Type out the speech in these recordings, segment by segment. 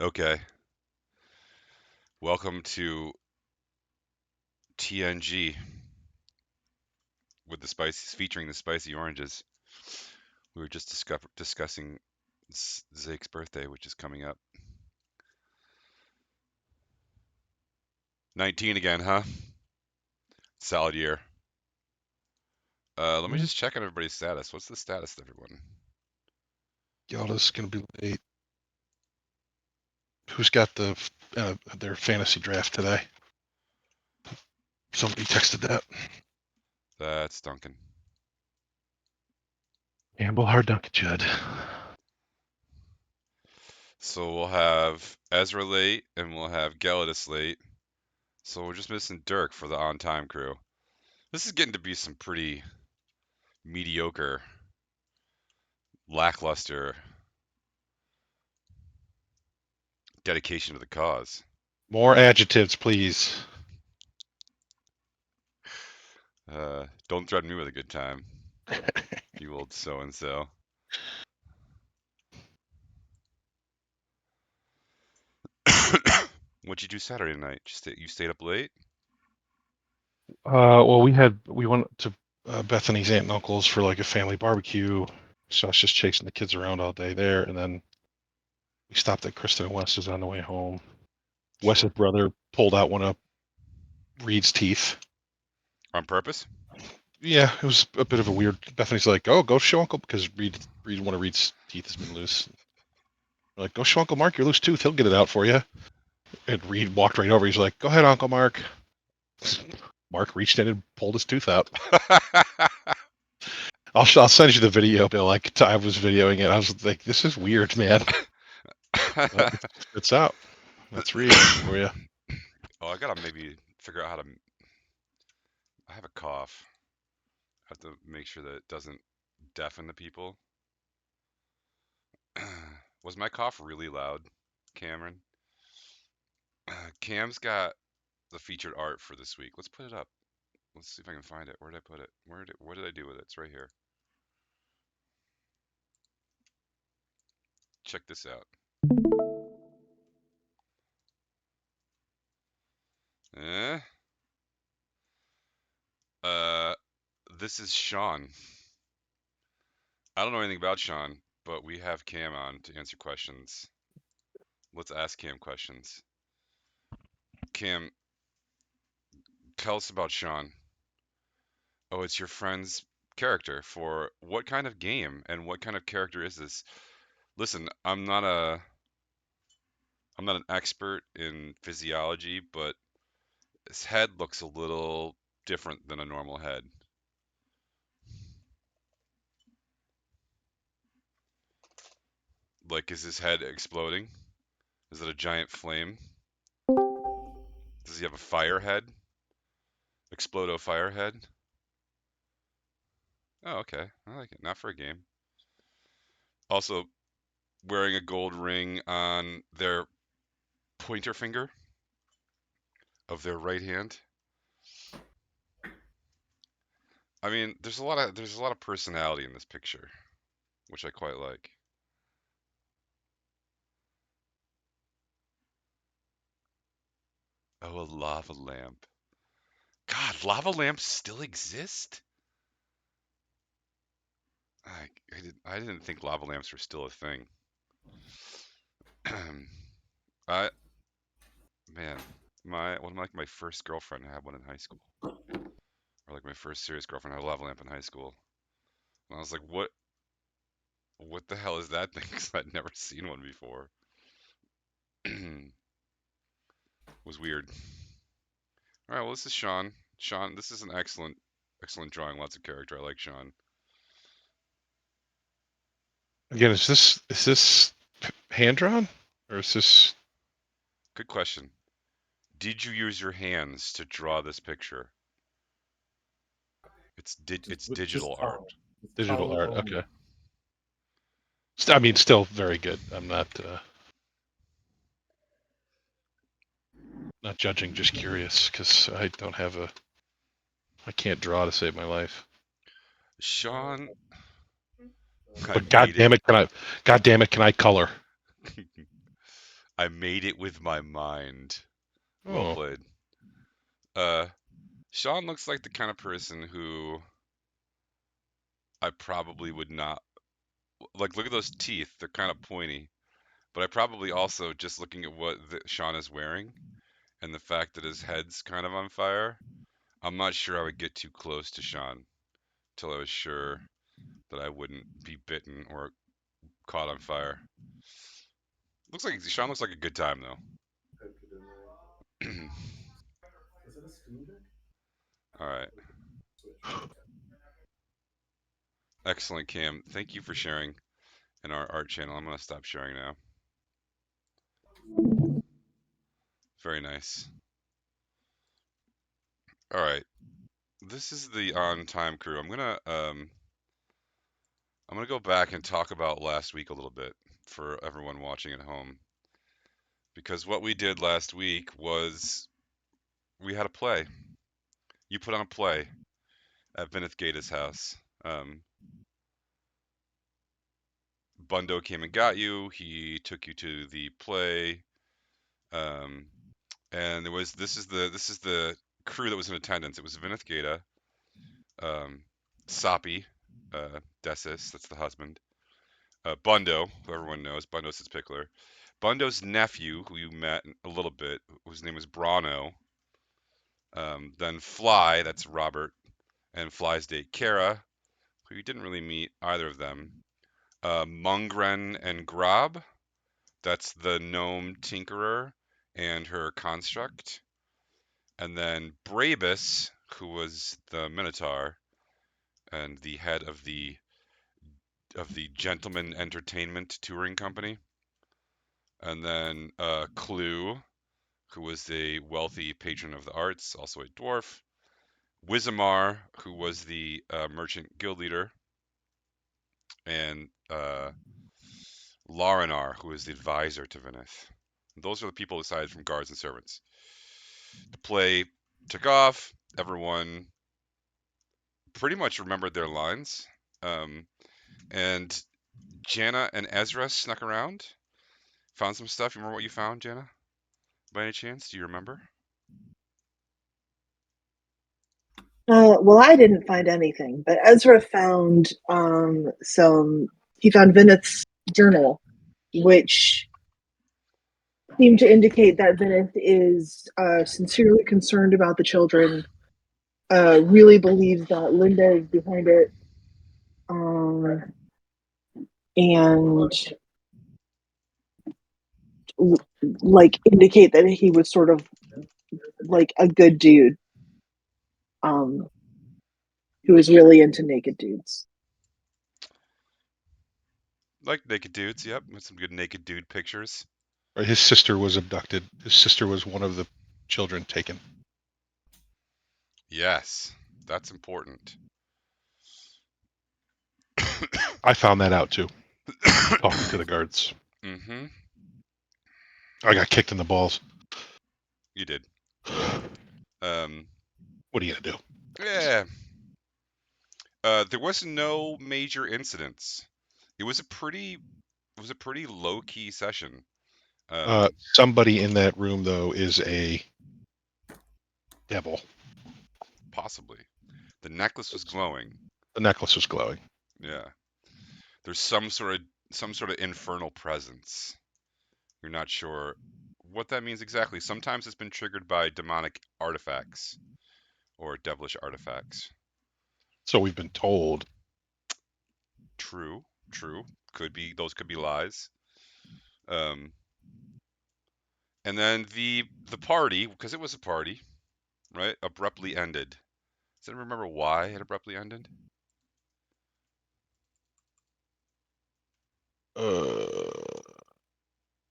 Okay. Welcome to TNG with the spices, featuring the spicy oranges. We were just discussing Zake's birthday, which is coming up. 19 again, huh? Solid year. Let me just check on everybody's status. What's the status of everyone? Yalda's gonna be late. Who's got their fantasy draft today? Somebody texted that. That's Duncan. Gamble hard, Duncan Judd. So we'll have Ezra late, and we'll have Gelidus late. So we're just missing Dirk for the on-time crew. This is getting to be some pretty mediocre, lackluster dedication to the cause. More adjectives, please. Don't threaten me with a good time, you old so-and-so. What'd you do Saturday night? You stayed up late? Well, we went to Bethany's aunt and uncle's for like a family barbecue, so I was just chasing the kids around all day there, and then we stopped at Kristen and Wes's on the way home. Wes's brother pulled out one of Reed's teeth. On purpose? Yeah, it was a bit of a weird. Bethany's like, "Oh, go show Uncle," because one of Reed's teeth has been loose. We're like, go show Uncle Mark your loose tooth. He'll get it out for you. And Reed walked right over. He's like, "Go ahead, Uncle Mark." Mark reached in and pulled his tooth out. I'll send you the video, Bill. Like I was videoing it. I was like, "This is weird, man." It's out. That's Reed for you. Oh, I gotta maybe figure out how to. I have a cough. I have to make sure that it doesn't deafen the people. Was my cough really loud, Cameron? Cam's got the featured art for this week. Let's put it up. Let's see if I can find it. Where did I put it? What did I do with it? It's right here. Check this out. Eh? Uh, this is Sean. I don't know anything about Sean, but we have Cam on to answer questions. Let's ask Cam questions. Cam, tell us about Sean. Oh, it's your friend's character for what kind of game and what kind of character is this? Listen, I'm not an expert in physiology, but his head looks a little different than a normal head. Like, is his head exploding? Is it a giant flame? Does he have a fire head? Explodo fire head? Oh, okay. I like it. Not for a game. Also, wearing a gold ring on their pointer finger of their right hand. I mean, there's a lot of personality in this picture, which I quite like. Oh, a lava lamp. God, lava lamps still exist? I didn't think lava lamps were still a thing. I man, my first girlfriend had one in high school, or like my first serious girlfriend had a lava lamp in high school, and I was like, what the hell is that thing? Because I'd never seen one before. It was weird. All right, well, this is Sean. Sean, this is an excellent drawing. Lots of character. I like Sean. Again, is this hand drawn or is this? Good question. Did you use your hands to draw this picture? It's digital art. Digital art? Okay. I mean, still very good. I'm not judging, just curious because I can't draw to save my life. Sean, I But God made it. damn it, can I? God damn it, can I color? I made it with my mind. Well Oh, played. Sean looks like the kind of person who I probably would not like. Look at those teeth; they're kind of pointy. But I probably also, just looking at what Sean is wearing and the fact that his head's kind of on fire, I'm not sure I would get too close to Sean till I was sure that I wouldn't be bitten or caught on fire. Looks like Sean looks like a good time though. All right, excellent, Cam. Thank you for sharing in our art channel. I'm gonna stop sharing now. Very nice. All right, this is the on time crew. I'm gonna go back and talk about last week a little bit for everyone watching at home, because what we did last week was we had a play. You put on a play at Vinith Gata's house. Bundo came and got you. He took you to the play, um, and there was this is the crew that was in attendance. It was Vinith Gata, um, Sapi, Desis, that's the husband, Bundo, who everyone knows, Bundo Sitzpickler, Bundo's nephew, who you met a little bit, whose name was Brano, then Fly, that's Robert, and Fly's date Kara, who you didn't really meet either of them, Mungren and Grob, that's the gnome tinkerer and her construct, and then Brabus, who was the Minotaur and the head of the Gentleman Entertainment Touring Company, and then Clue, who was a wealthy patron of the arts, also a dwarf, Wizamar, who was the merchant guild leader, and Larinar, who was the advisor to Vinith. Those are the people aside from guards and servants. The play took off. Everyone pretty much remembered their lines. Um, and Jana and Ezra snuck around, found some stuff. You remember what you found, Jana? By any chance? Do you remember? Well, I didn't find anything, but Ezra found some. He found Vineth's journal, which seemed to indicate that Vineth is sincerely concerned about the children. Really believes that Linda is behind it, and like indicate that he was sort of like a good dude, um, who was really into naked dudes. Like naked dudes, yep. With some good naked dude pictures. right. His sister was abducted. His sister was one of the children taken. Yes, that's important. I found that out too, talking to the guards. Mm-hmm. I got kicked in the balls. You did. What are you gonna do? Yeah. There was no major incidents. It was a pretty low key session. Somebody in that room though is a devil. Possibly. The necklace was glowing. The necklace was glowing. Yeah. There's some sort of infernal presence. You're not sure what that means exactly. Sometimes it's been triggered by demonic artifacts or devilish artifacts. So we've been told. True, true. Could be lies. Um, and then the party, because it was a party, right? Abruptly ended. Does anyone remember why it abruptly ended?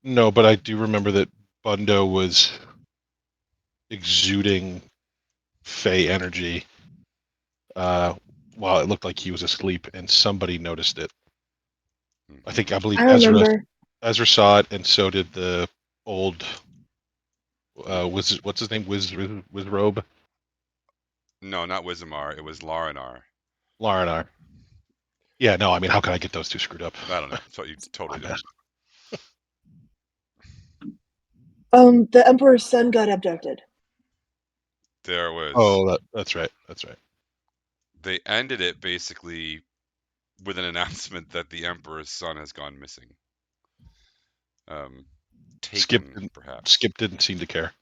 No, but I do remember that Bundo was exuding Fey energy while it looked like he was asleep, and somebody noticed it. Mm-hmm. I believe I remember. Ezra saw it, and so did the old what's his name? Wizrobe? No, not Wizamar. It was Larinar. Larinar. Yeah, no, I mean, how can I get those two screwed up? I don't know. So you My totally bad. did. The Emperor's son got abducted. There was. Oh, that's right. That's right. They ended it basically with an announcement that the Emperor's son has gone missing. Taken, perhaps. Skip didn't seem to care.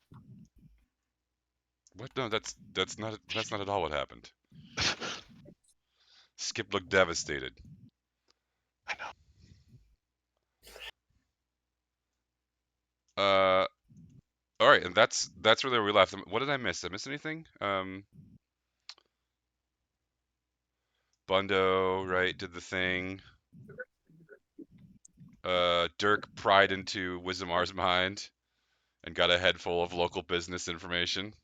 What? No, that's not at all what happened. Skip looked devastated. I know. All right, and that's where we left. What did I miss? Did I miss anything? Bundo, right, did the thing. Dirk pried into Wizamar's mind and got a head full of local business information.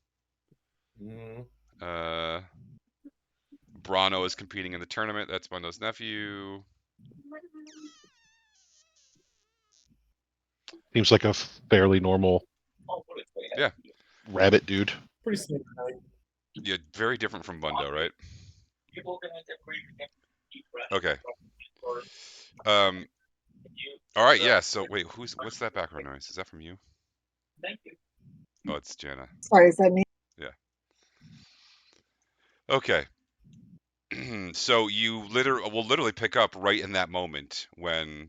Brano is competing in the tournament. That's Bundo's nephew. Seems like a fairly normal. Yeah. Rabbit dude. Pretty standard. Yeah, very different from Bundo, right? Okay. All right, yeah. So wait, what's that background noise? Is that from you? Oh, it's Jana. Sorry, is that me? Yeah. Okay. So you will literally pick up right in that moment when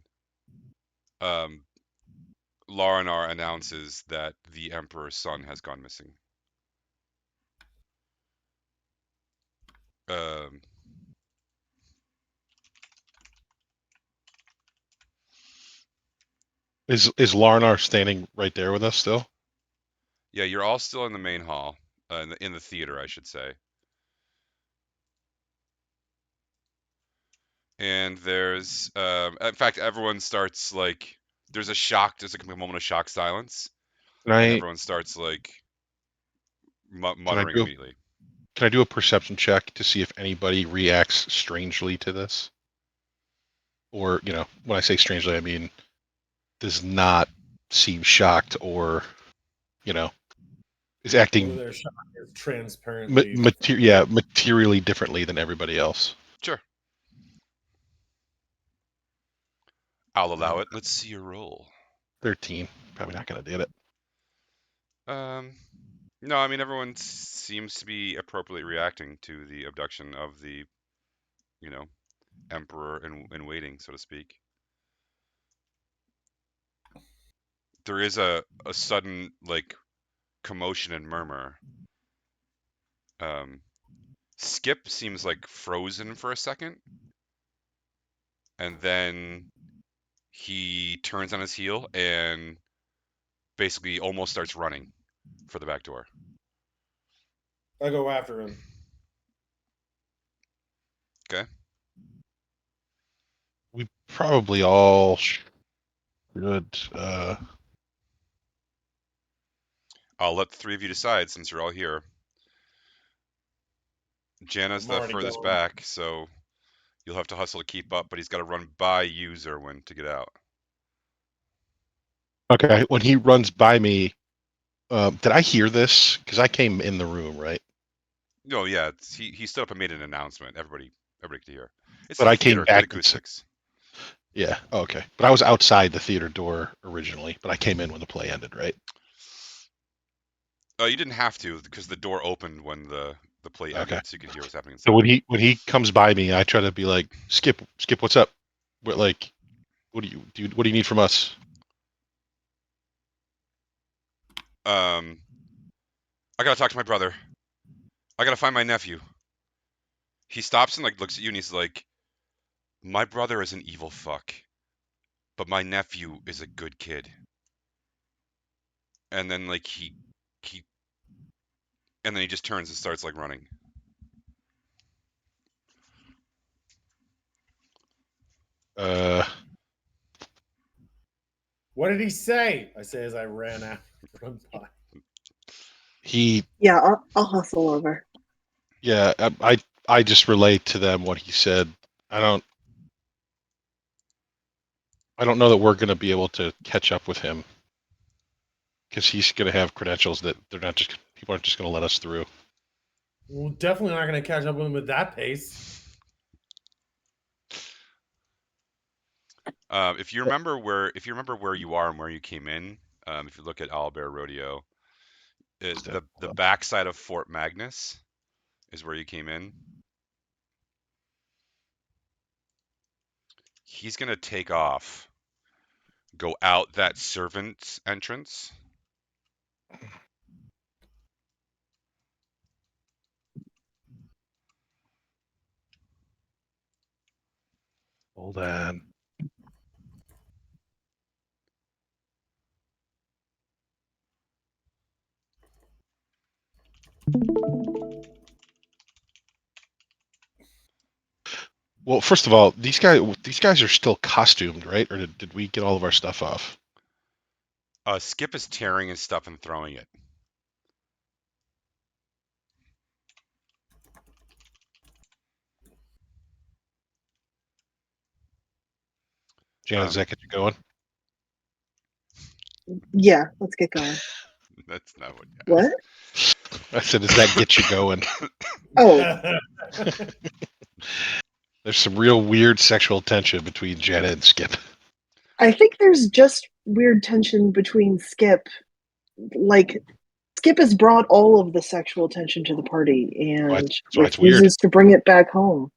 Larinar announces that the Emperor's son has gone missing. Is Larnar standing right there with us still? Yeah, you're all still in the main hall, in the theater, I should say. And there's, in fact, everyone starts like, there's a moment of shock silence, and everyone starts like muttering immediately. Can I do a perception check to see if anybody reacts strangely to this? Or, when I say strangely, I mean does not seem shocked or, is acting Their shock is transparently materially differently than everybody else. Sure. I'll allow it. Let's see your roll. 13. Probably not going to get it. No, I mean, everyone seems to be appropriately reacting to the abduction of the, emperor in waiting, so to speak. There is a sudden, like, commotion and murmur. Skip seems like frozen for a second, and then he turns on his heel and basically almost starts running for the back door. I go after him. Okay. We probably all should. I'll let the three of you decide since you're all here. Jana's the furthest back, so you'll have to hustle to keep up, but he's got to run by you, Zerwin, to get out. Okay, when he runs by me, did I hear this? Because I came in the room, right? No, yeah, he stood up and made an announcement. Everybody could hear. It's but a I theater, came back. Good acoustics. Yeah, okay. But I was outside the theater door originally, but I came in when the play ended, right? You didn't have to because the door opened when the play ended, so you could hear what's happening inside. So when he comes by me, I try to be like, Skip, what's up? What do you need from us? I gotta talk to my brother. I gotta find my nephew. He stops and like looks at you and he's like, my brother is an evil fuck, but my nephew is a good kid. And then like he and then he just turns and starts like running. What did he say? I say as I ran out. Run by. Yeah, I'll hustle over. Yeah, I just relate to them what he said. I don't know that we're going to be able to catch up with him because he's going to have credentials that people aren't just going to let us through. We're definitely not going to catch up with him at that pace. If you remember where you are and where you came in, If you look at Owlbear Rodeo, Is that- the backside of Fort Magnus is where you came in. He's gonna take off, go out that servant's entrance. Hold on. Well, first of all, these guys are still costumed, right? Or did we get all of our stuff off? Skip is tearing his stuff and throwing it. Janet, does that get you going? Yeah, let's get going. That's not what you What? I said, does that get you going? Oh, There's some real weird sexual tension between Janet and Skip. I think there's just weird tension between Skip. Like, Skip has brought all of the sexual tension to the party and That's why it's weird. refuses to bring it back home.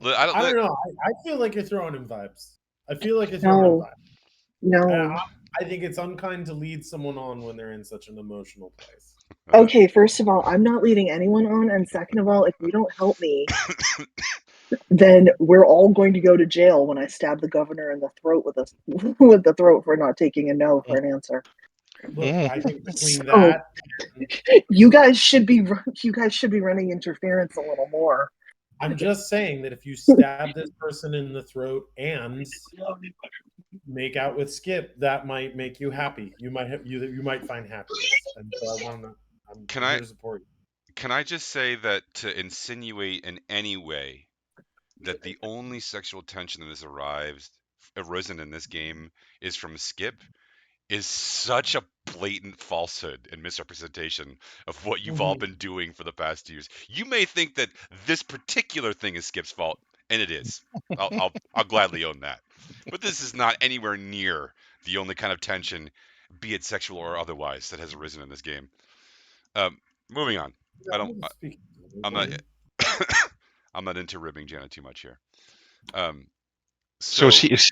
I don't know. I feel like you're throwing him vibes. I feel like you're throwing him vibes. No. I think it's unkind to lead someone on when they're in such an emotional place. Okay, first of all, I'm not leading anyone on, and second of all, if you don't help me, then we're all going to go to jail when I stab the governor in the throat with the throat for not taking a no for an answer. Look, I think between So- that, You guys should be running interference a little more. I'm just saying that if you stab this person in the throat and make out with Skip, that might make you happy. You might find happiness. And so I'm here to support you. Can I just say that to insinuate in any way that the only sexual tension that has arisen in this game is from Skip is such a blatant falsehood and misrepresentation of what you've all been doing for the past years. You may think that this particular thing is Skip's fault, and it is. I'll gladly own that. But this is not anywhere near the only kind of tension, be it sexual or otherwise, that has arisen in this game. Moving on. I'm not. I'm not into ribbing Janet too much here. So is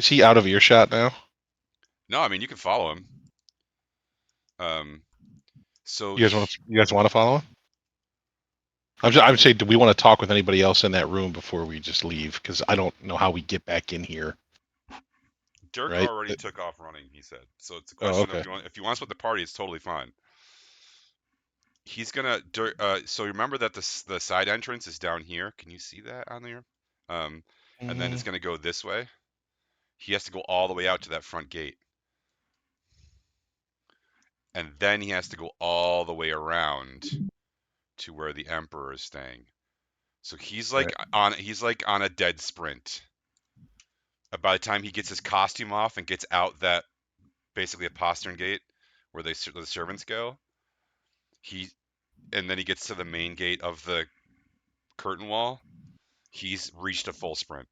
he out of earshot now? No, I mean you can follow him. So You guys want to follow him? I'm saying, do we want to talk with anybody else in that room before we just leave? Because I don't know how we get back in here. Dirk right? already took off running, he said. So it's a question of if you want to split the party, it's totally fine. He's gonna. So remember that the side entrance is down here. Can you see that on there? And then it's gonna go this way. He has to go all the way out to that front gate, and then he has to go all the way around to where the Emperor is staying. So he's like on a dead sprint. By the time he gets his costume off and gets out that basically a postern gate where the servants go, and then he gets to the main gate of the curtain wall. He's reached a full sprint.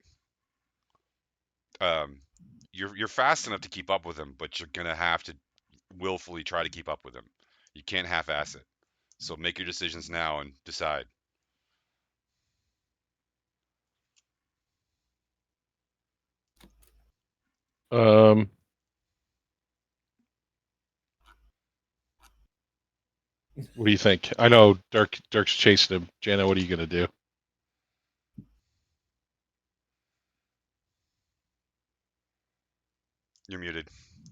You're fast enough to keep up with him, but you're gonna have to willfully try to keep up with him. You can't half-ass it. So make your decisions now and decide. What do you think? I know Dirk's chasing him. Jana, what are you gonna do? You're muted,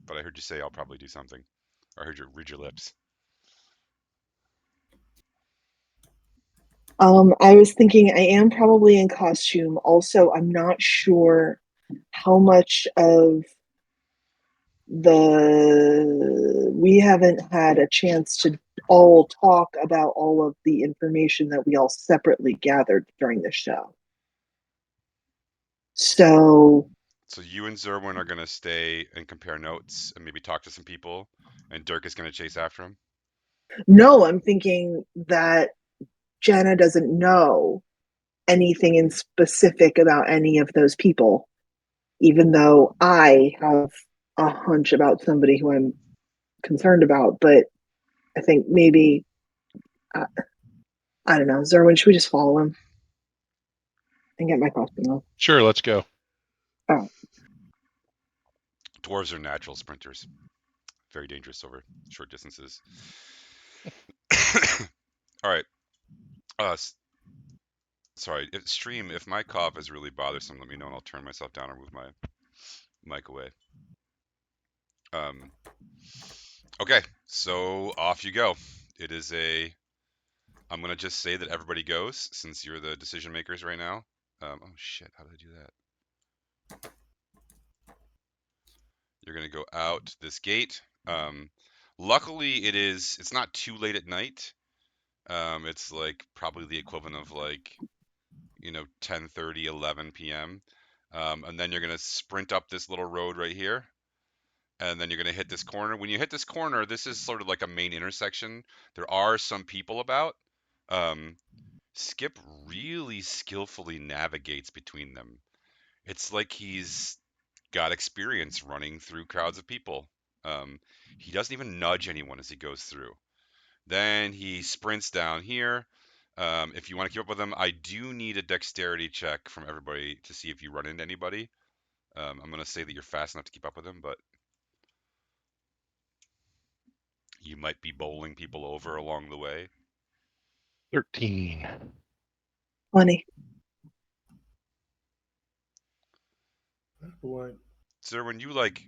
but I heard you say I'll probably do something. I heard you read your lips. I was thinking I am probably in costume. Also, I'm not sure how much of we haven't had a chance to all talk about all of the information that we all separately gathered during the show. So you and Zerwin are gonna stay and compare notes and maybe talk to some people, and Dirk is gonna chase after him. no, I'm thinking that Jenna doesn't know anything in specific about any of those people, even though I have a hunch about somebody who I'm concerned about, but I think maybe I, I don't know. Zerwin, should we just follow him and get my costume off? Sure, let's go. Oh, Dwarves are natural sprinters. Very dangerous over short distances. All right. Sorry, stream, if my cough is really bothersome, let me know and I'll turn myself down or move my mic away. Okay, so off you go. It is I'm going to just say that everybody goes since you're the decision makers right now. Oh shit, how did I do that? You're going to go out this gate. Luckily, it's not too late at night. It's like probably the equivalent of like, 10:30, 11 p.m. And then you're going to sprint up this little road right here. And then you're going to hit this corner. When you hit this corner, this is sort of like a main intersection. There are some people about. Skip really skillfully navigates between them. It's like he's got experience running through crowds of people. He doesn't even nudge anyone as he goes through. Then he sprints down here. If you want to keep up with him, I do need a dexterity check from everybody to see if you run into anybody. I'm going to say that you're fast enough to keep up with him, but you might be bowling people over along the way. 13. 20. What? So when you like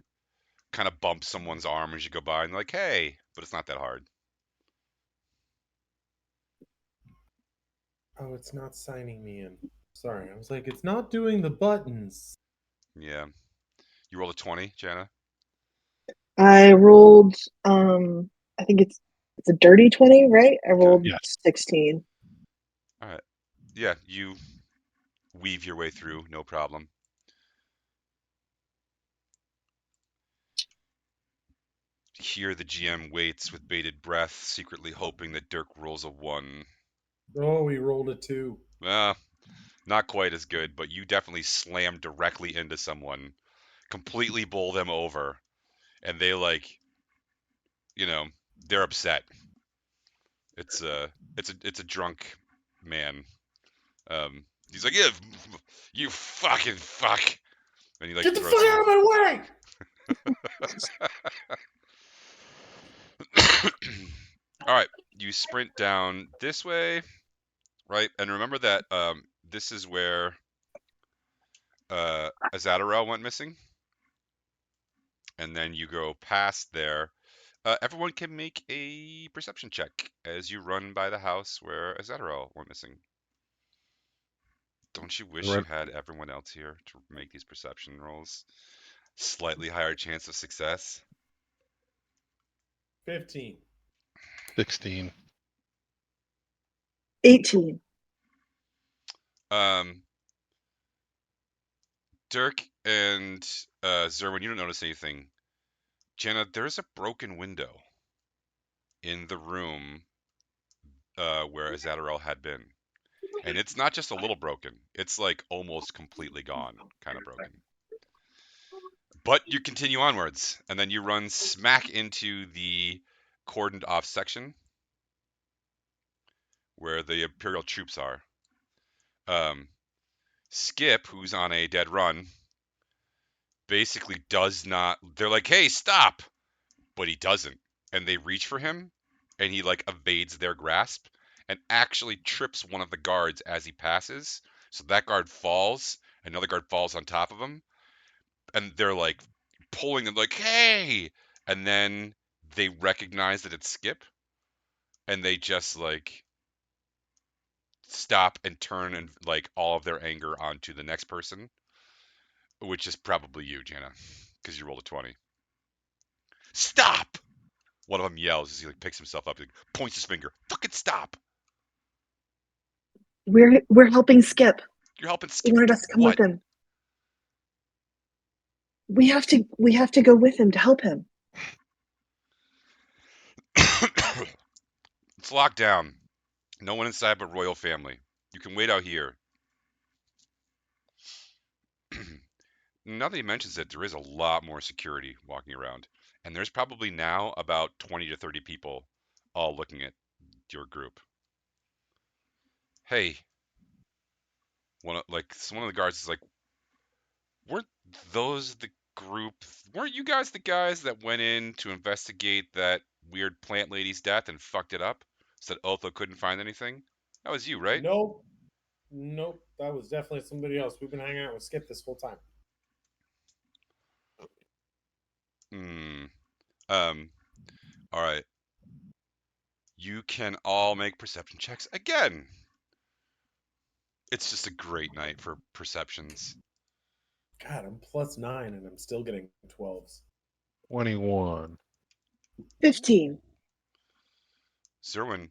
kind of bump someone's arm as you go by and like, hey, but it's not that hard. Oh, it's not signing me in. Sorry, I was like, it's not doing the buttons. Yeah. You rolled a 20, Jana? I rolled I think it's a dirty 20, right? I rolled Yes. 16. All right. Yeah, you weave your way through, no problem. Here the GM waits with bated breath, secretly hoping that Dirk rolls a 1. Oh, he rolled a 2. Well, not quite as good, but you definitely slam directly into someone, completely bowl them over, and they like, they're upset. It's a drunk man. He's like, yeah, you fucking fuck, and he like Get the throws fuck some. out of my way! All right, you sprint down this way, right? And remember that this is where Azadarel went missing, and then you go past there. Everyone can make a perception check as you run by the house where Azadarel went missing. Don't you wish you had everyone else here to make these perception rolls? Slightly higher chance of success. 15. 16. 18. Dirk and Zerwin, you don't notice anything. Jenna, there's a broken window in the room where Azadarel had been. And it's not just a little broken. It's like almost completely gone, kind of broken. But you continue onwards, and then you run smack into the cordoned off section where the Imperial troops are. Skip, who's on a dead run, basically does not. They're like, hey, stop! But he doesn't. And they reach for him, and he like evades their grasp and actually trips one of the guards as he passes. So that guard falls, another guard falls on top of him, and they're like pulling him like, hey! And then they recognize that it's Skip, and they just like stop and turn and like all of their anger onto the next person, which is probably you, Jana, because you rolled a 20. Stop! One of them yells as he like picks himself up, like, points his finger. Fucking stop! We're helping Skip. You're helping He Skip. wanted us to come What? with him. We have to go with him to help him. It's locked down. No one inside but royal family. You can wait out here. now that he mentions it, there is a lot more security walking around, and there's probably now about 20 to 30 people all looking at your group. Hey, one of the guards is like, weren't those the group? Weren't you guys the guys that went in to investigate that weird plant lady's death and fucked it up? Said Otho couldn't find anything. That was you, right? Nope. Nope. That was definitely somebody else. We've been hanging out with Skip this whole time. Hmm. All right. You can all make perception checks again. It's just a great night for perceptions. God, I'm +9 and I'm still getting 12s. 21. 15. Zerwin.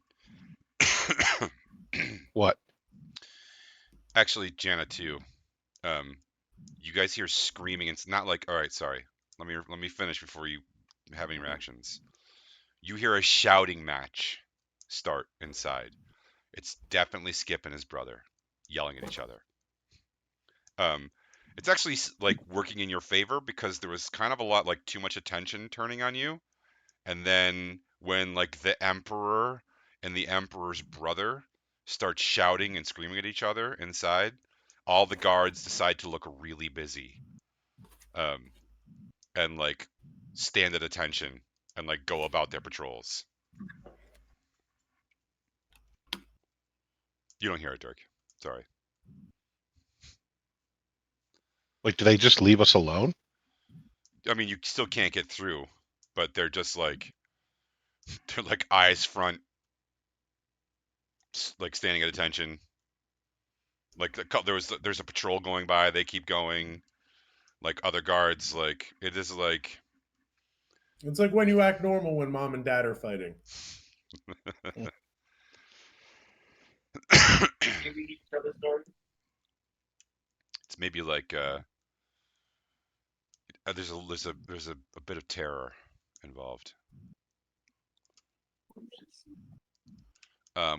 What? Actually, Jana too. You guys hear screaming. It's not like, all right, sorry. Let me finish before you have any reactions. You hear a shouting match start inside. It's definitely Skip and his brother yelling at each other. It's actually like working in your favor because there was kind of a lot like too much attention turning on you, and then when like the Emperor and the Emperor's brother start shouting and screaming at each other inside, all the guards decide to look really busy, and like stand at attention and like go about their patrols. You don't hear it, Dirk. Sorry. Like, do they just leave us alone? I mean, you still can't get through, but they're just like they're like eyes front, like standing at attention. Like there's a patrol going by. They keep going. Like other guards, like it is like It's like when you act normal when mom and dad are fighting. it's maybe like there's a bit of terror involved.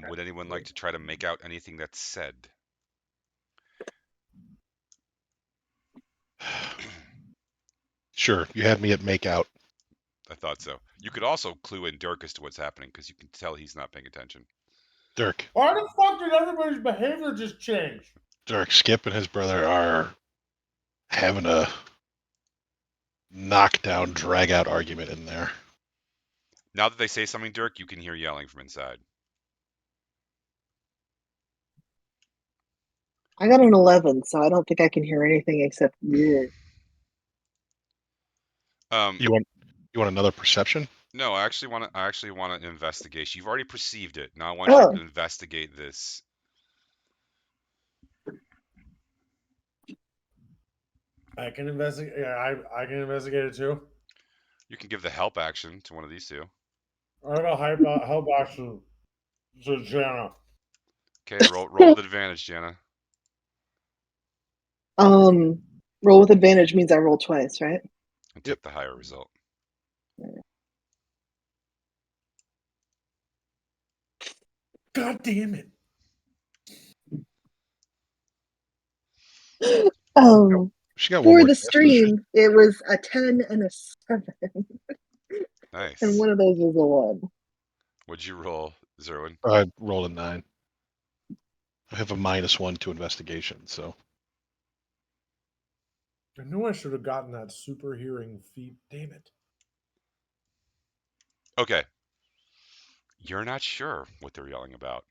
Would anyone like to try to make out anything that's said? Sure, you had me at make out. I thought so. You could also clue in Dirk as to what's happening because you can tell he's not paying attention. Dirk, Why the fuck did everybody's behavior just change? Skip and his brother are having a knockdown, drag out argument in there. Now that they say something, Dirk, you can hear yelling from inside. I got an 11, so I don't think I can hear anything except yeah. You want another perception? No, I actually want an investigation. You've already perceived it. Now I want you to investigate this. I can investigate. I can investigate it too. You can give the help action to one of these two. I got help action to Jana. Okay, roll with advantage, Jana. Roll with advantage means I roll twice, right? And take the higher result. God damn it. She got one For more the guess, doesn't she? stream, it was a 10 and a 7. Nice. And one of those was a 1. What'd you roll, Zerwin? I rolled a 9. I have a -1 to investigation, so. I knew I should have gotten that super hearing feat. Damn it. Okay. You're not sure what they're yelling about.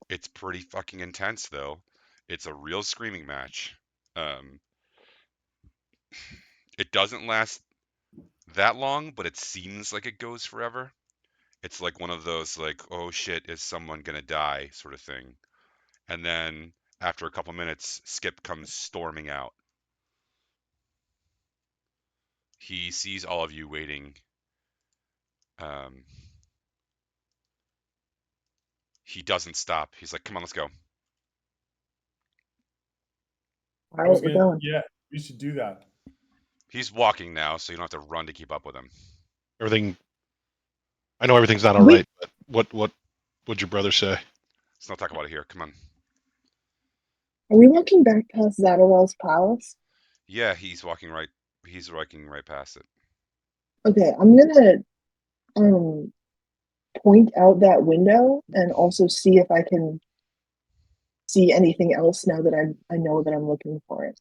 It's pretty fucking intense, though. It's a real screaming match. It doesn't last that long, but it seems like it goes forever. It's like one of those like, oh shit, is someone gonna die sort of thing. And then after a couple minutes, Skip comes storming out. He sees all of you waiting. He doesn't stop. He's like, come on, let's go. All right, we're going. Yeah, we should do that. He's walking now, so you don't have to run to keep up with him. I know everything's not all right, but what would your brother say? Let's not talk about it here. Come on. Are we walking back past Zadawal's palace? Yeah, he's walking right. He's walking right past it. Okay, I'm gonna um point out that window and also see if I can see anything else now that I know that I'm looking for it.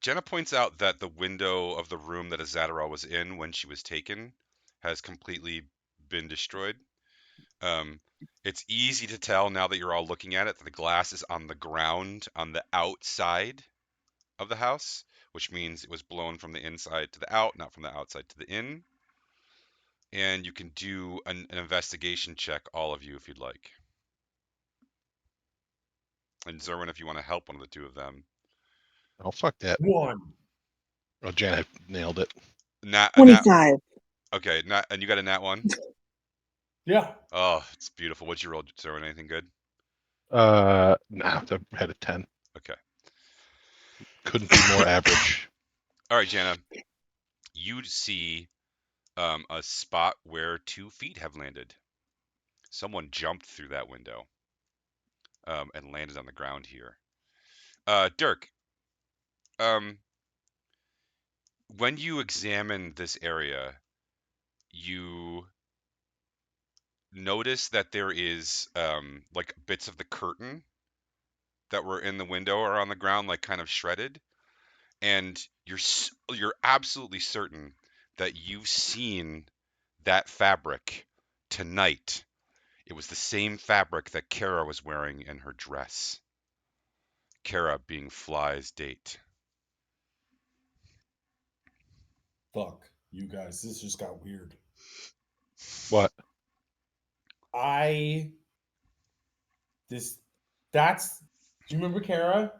Jenna points out that the window of the room that Azadara was in when she was taken has completely been destroyed. Um, it's easy to tell now that you're all looking at it that the glass is on the ground on the outside of the house, which means it was blown from the inside to the out, not from the outside to the in. And you can do an investigation check, all of you, if you'd like. And Zerwin, if you want to help one of the two of them. Oh, fuck that. 1. Oh, Janet nailed it. Nat, 25. okay, and you got a nat one? Yeah. Oh, it's beautiful. What'd you roll, Zerwin? Anything good? Nah, I had a 10. Okay. Couldn't be more average. All right, Jana. You see a spot where 2 feet have landed. Someone jumped through that window and landed on the ground here. Dirk, when you examine this area, you notice that there is like bits of the curtain that were in the window are on the ground, like kind of shredded, and you're absolutely certain that you've seen that fabric tonight. It was the same fabric that Kara was wearing in her dress. Kara being Fly's date. Fuck, you guys, this just got weird. What? That's, do you remember Kara?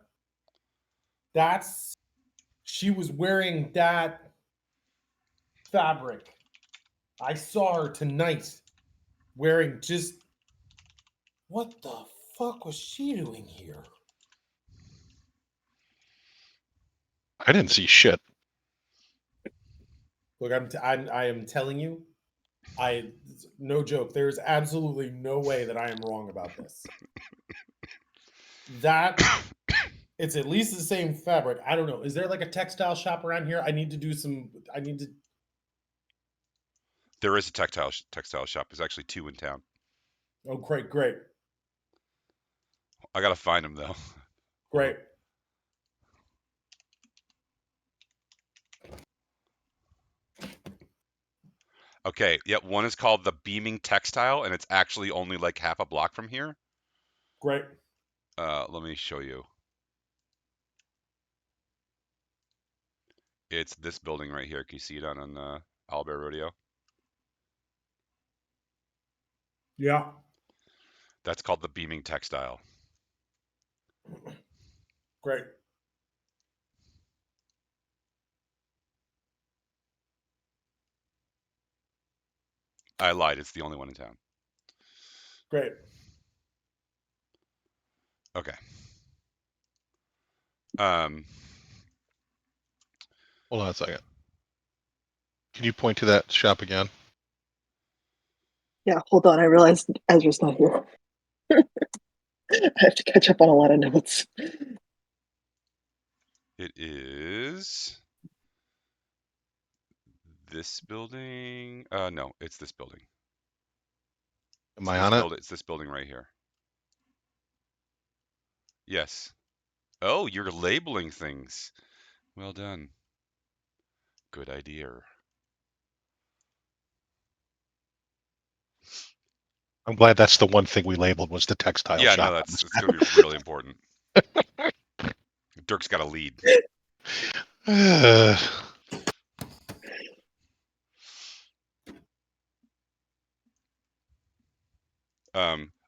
She was wearing that fabric. I saw her tonight wearing just, what the fuck was she doing here? I didn't see shit. Look, I am telling you, no joke. There is absolutely no way that I am wrong about this. That it's at least the same fabric. I don't know. Is there like a textile shop around here? I need to. There is a textile shop. There's actually 2 in town. Oh, great, great, I gotta find them though. great. Okay, yep. One is called the Beaming Textile, and it's actually only like half a block from here. Great. Let me show you. It's this building right here. Can you see it on Owlbear Rodeo? Yeah. That's called the Beaming Textile. Great. I lied. It's the only one in town. Great. Okay. Hold on a second. Can you point to that shop again? Yeah, hold on. I realized Ezra's not here. I have to catch up on a lot of notes. It is this building. No, it's this building. Am I on it? It's this building right here. Yes. Oh, you're labeling things. Well done. Good idea. I'm glad that's the one thing we labeled was the textile Yeah, shop. no, it's gonna be really important. Dirk's got a lead.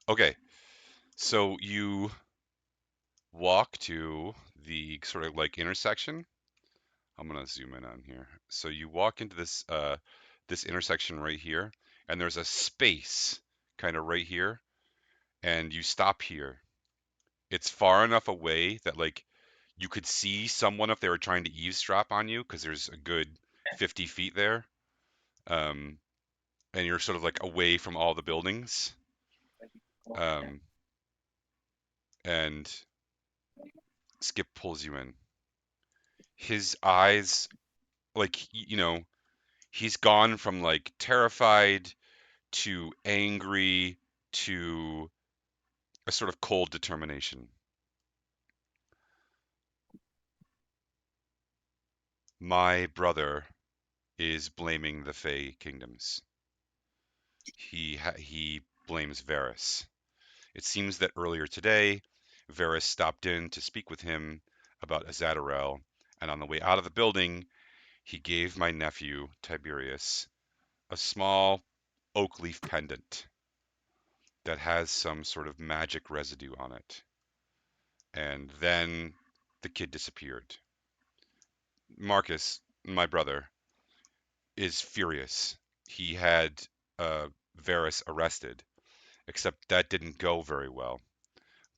Okay. So you walk to the sort of like intersection. I'm gonna zoom in on here. So you walk into this intersection right here, and there's a space kind of right here, and you stop here. It's far enough away that like you could see someone if they were trying to eavesdrop on you, because there's a good 50 feet there. And you're sort of like away from all the buildings. And Skip pulls you in. his eyes, like, he's gone from like terrified to angry to a sort of cold determination. My brother is blaming the Fey kingdoms. He blames Varys. It seems that earlier today, Varys stopped in to speak with him about Azadorel, and on the way out of the building, he gave my nephew, Tiberius, a small oak leaf pendant that has some sort of magic residue on it. And then the kid disappeared. Marcus, my brother, is furious. He had Varys arrested, except that didn't go very well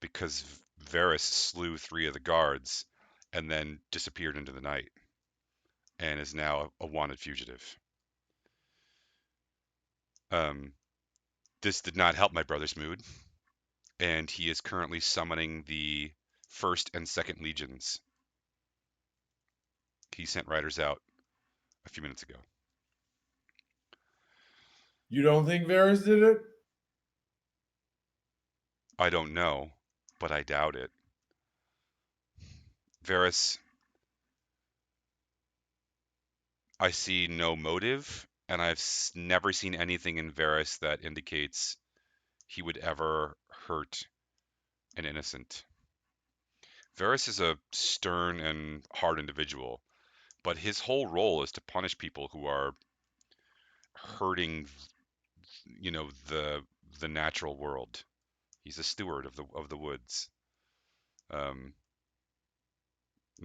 because Varys slew 3 of the guards and then disappeared into the night and is now a wanted fugitive. This did not help my brother's mood, and he is currently summoning the first and second legions. He sent riders out a few minutes ago. You don't think Varys did it? I don't know, but I doubt it. Varys, I see no motive, and I've never seen anything in Varys that indicates he would ever hurt an innocent. Varys is a stern and hard individual, but his whole role is to punish people who are hurting, the natural world. He's a steward of the woods, and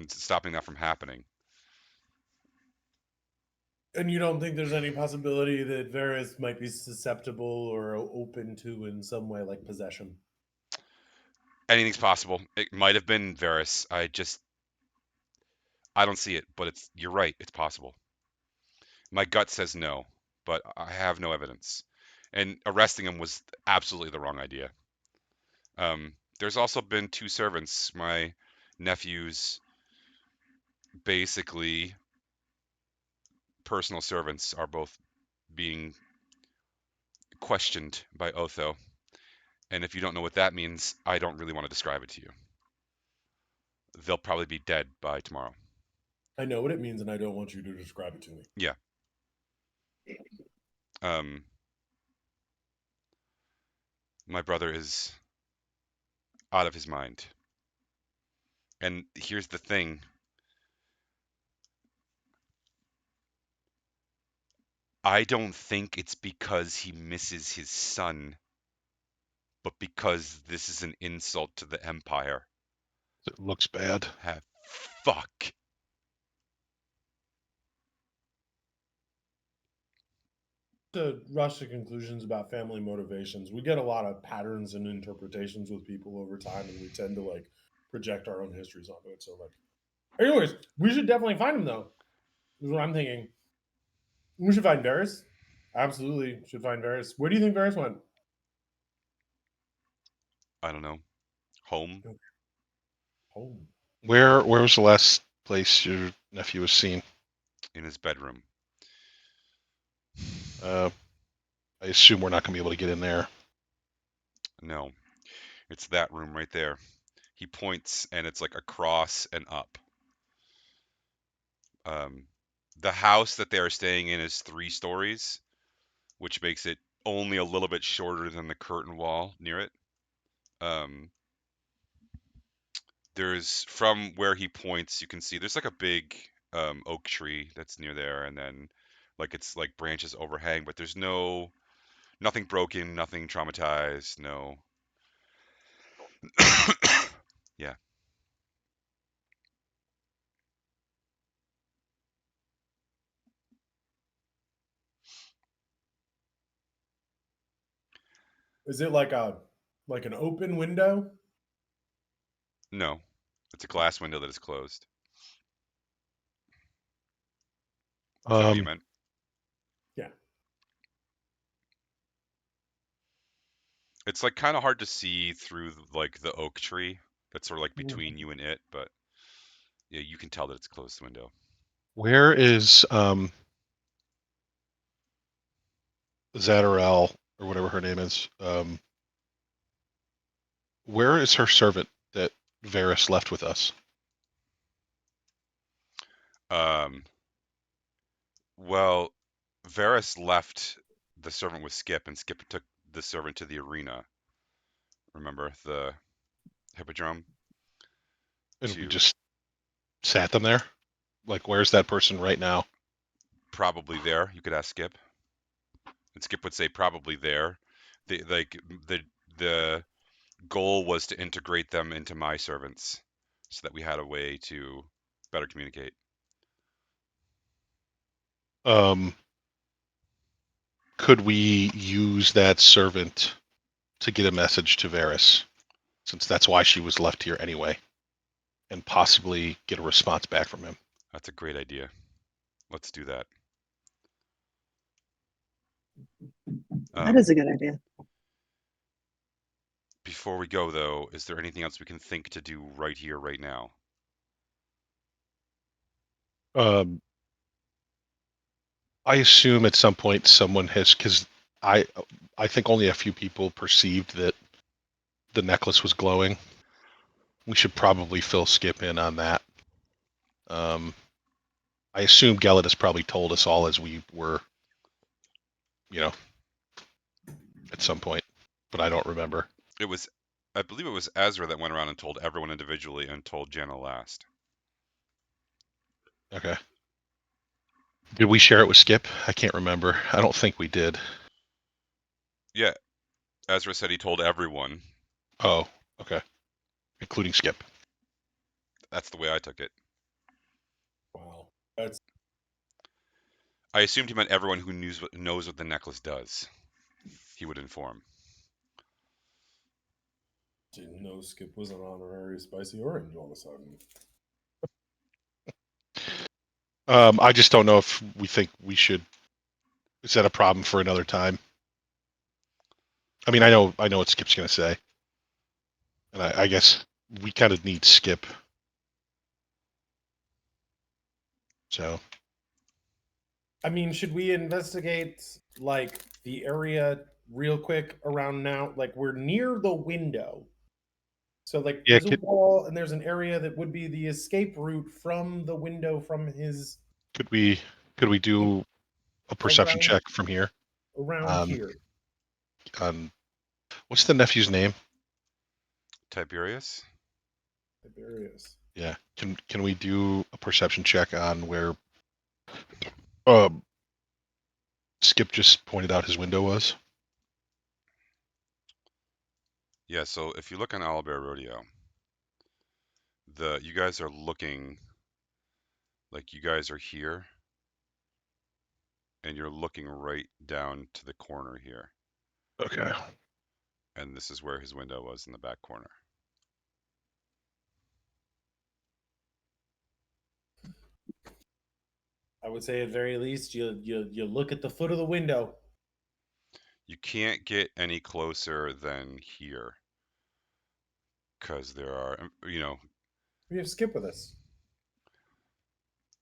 stopping that from happening. And you don't think there's any possibility that Varys might be susceptible or open to in some way, like possession? Anything's possible. It might have been Varys. I don't see it, but you're right. It's possible. My gut says no, but I have no evidence. And arresting him was absolutely the wrong idea. There's also been 2 servants. My nephew's basically personal servants are both being questioned by Otho. And if you don't know what that means, I don't really want to describe it to you. They'll probably be dead by tomorrow. I know what it means, and I don't want you to describe it to me. Yeah. My brother is out of his mind. And here's the thing. I don't think it's because he misses his son, but because this is an insult to the Empire. It looks bad. Fuck. To rush to conclusions about family motivations, we get a lot of patterns and interpretations with people over time, and we tend to like project our own histories onto it. So, like, anyways, we should definitely find him though. Is what I'm thinking. We should find Varys. Absolutely, should find Varys. Where do you think Varys went? I don't know. Home? Home. Where was the last place your nephew was seen? In his bedroom. I assume we're not going to be able to get in there. No. It's that room right there. He points, and it's like across and up. The house that they are staying in is 3 stories, which makes it only a little bit shorter than the curtain wall near it. There's, from where he points, you can see there's like a big oak tree that's near there, and then like it's like branches overhang, but there's nothing broken, nothing traumatized, no. Yeah. Is it like an open window? No. It's a glass window that is closed. Is that what you meant? Yeah. It's like kind of hard to see through like the oak tree that's sort of like between you and it, but Yeah, you can tell that it's a closed window. Where is Zadarel or whatever her name is? Where is her servant that Varys left with us? Well, Varys left the servant with Skip, and Skip took the servant to the arena. Remember the hippodrome? And we To just sat them there? Like, where's that person right now? probably there. You could ask Skip, and Skip would say probably there. The goal was to integrate them into my servants, so that we had a way to better communicate. Could we use that servant to get a message to Varys, since that's why she was left here anyway, and possibly get a response back from him? That's a great idea. Let's do that. That is a good idea. Before we go, though, is there anything else we can think to do right here, right now? I assume at some point someone has, because I think only a few people perceived that the necklace was glowing. We should probably fill Skip in on that. I assume Gellet has probably told us all as we were, at some point, but I don't remember. I believe it was Ezra that went around and told everyone individually and told Janna last. Okay. Did we share it with Skip? I can't remember. I don't think we did. Yeah, Ezra said he told everyone. Oh, okay. Including Skip. That's the way I took it. Wow, that's I assumed he meant everyone who knows what the necklace does. He would inform. didn't know Skip was an honorary spicy orange all of a sudden. I just don't know if we think we should. Is that a problem for another time? I mean, I know what Skip's going to say, and I guess we kind of need Skip. So, I mean, should we investigate like the area real quick around now? Like we're near the window. So like yeah, there's a wall and there's an area that would be the escape route from the window from his could we do a perception around check from here? here. On what's the nephew's name? Tiberius? Tiberius. Yeah. Can we do a perception check on where Skip just pointed out his window was? Yeah, so if you look on Owlbear Rodeo, you guys are looking like you guys are here, and you're looking right down to the corner here. Okay. And this is where his window was in the back corner. I would say at very least you look at the foot of the window. You can't get any closer than here, because there are, We have Skip with us.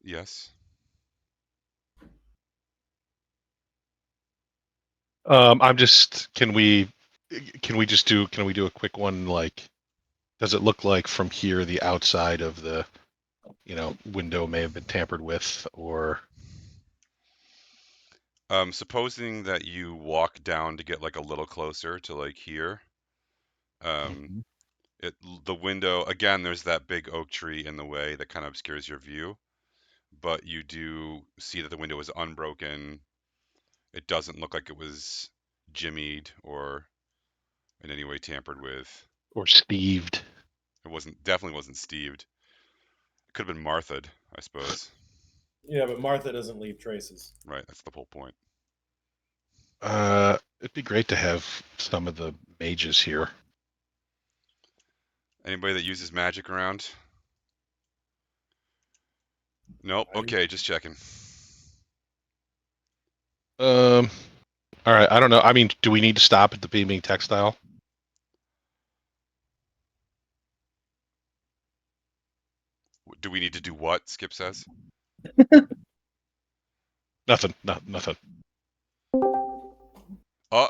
yes. I'm just. Can we do a quick one? Like, does it look like from here the outside of the window may have been tampered with, or Supposing that you walk down to get like a little closer to like here, the window again. There's that big oak tree in the way that kind of obscures your view, but you do see that the window is unbroken. It doesn't look like it was jimmied or in any way tampered with. or Steved? It definitely wasn't Steved. It could have been Martha'd, I suppose. Yeah, but Martha doesn't leave traces. Right, that's the whole point. It'd be great to have some of the mages here. Anybody that uses magic around? Nope. Okay, just checking. All right. I don't know. I mean, do we need to stop at the beaming textile? Do we need to do what? Skip says. Nothing. Nothing. Oh,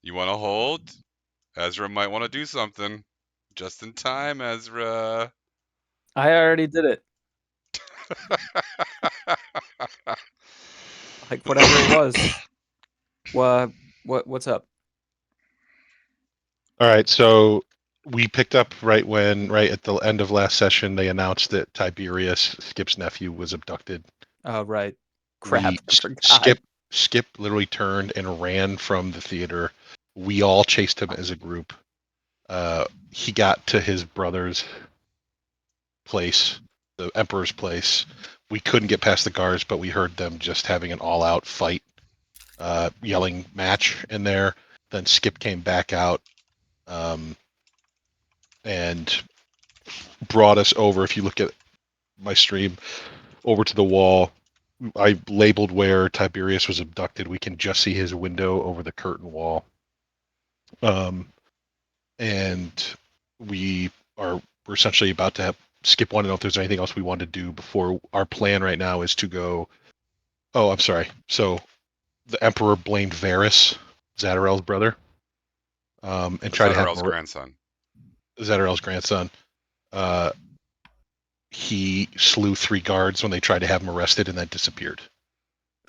you want to hold? Ezra might want to do something. Just in time, Ezra. I already did it. Like whatever it was. What's up? All right. So we picked up right at the end of last session, they announced that Tiberius, Skip's nephew, was abducted. Oh right. Crap. I forgot. Skip literally turned and ran from the theater. We all chased him as a group. He got to his brother's place, the Emperor's place. We couldn't get past the guards, but we heard them just having an all-out fight, yelling match in there. Then Skip came back out and brought us over. If you look at my stream, over to the wall. I labeled where Tiberius was abducted. We can just see his window over the curtain wall. And we're essentially about to have Skip want to know if there's anything else we want to do before. Our plan right now is to go. Oh, I'm sorry. So the Emperor blamed Varys, Zadarel's brother, and tried to have Zadarel's grandson. He slew 3 guards when they tried to have him arrested and then disappeared.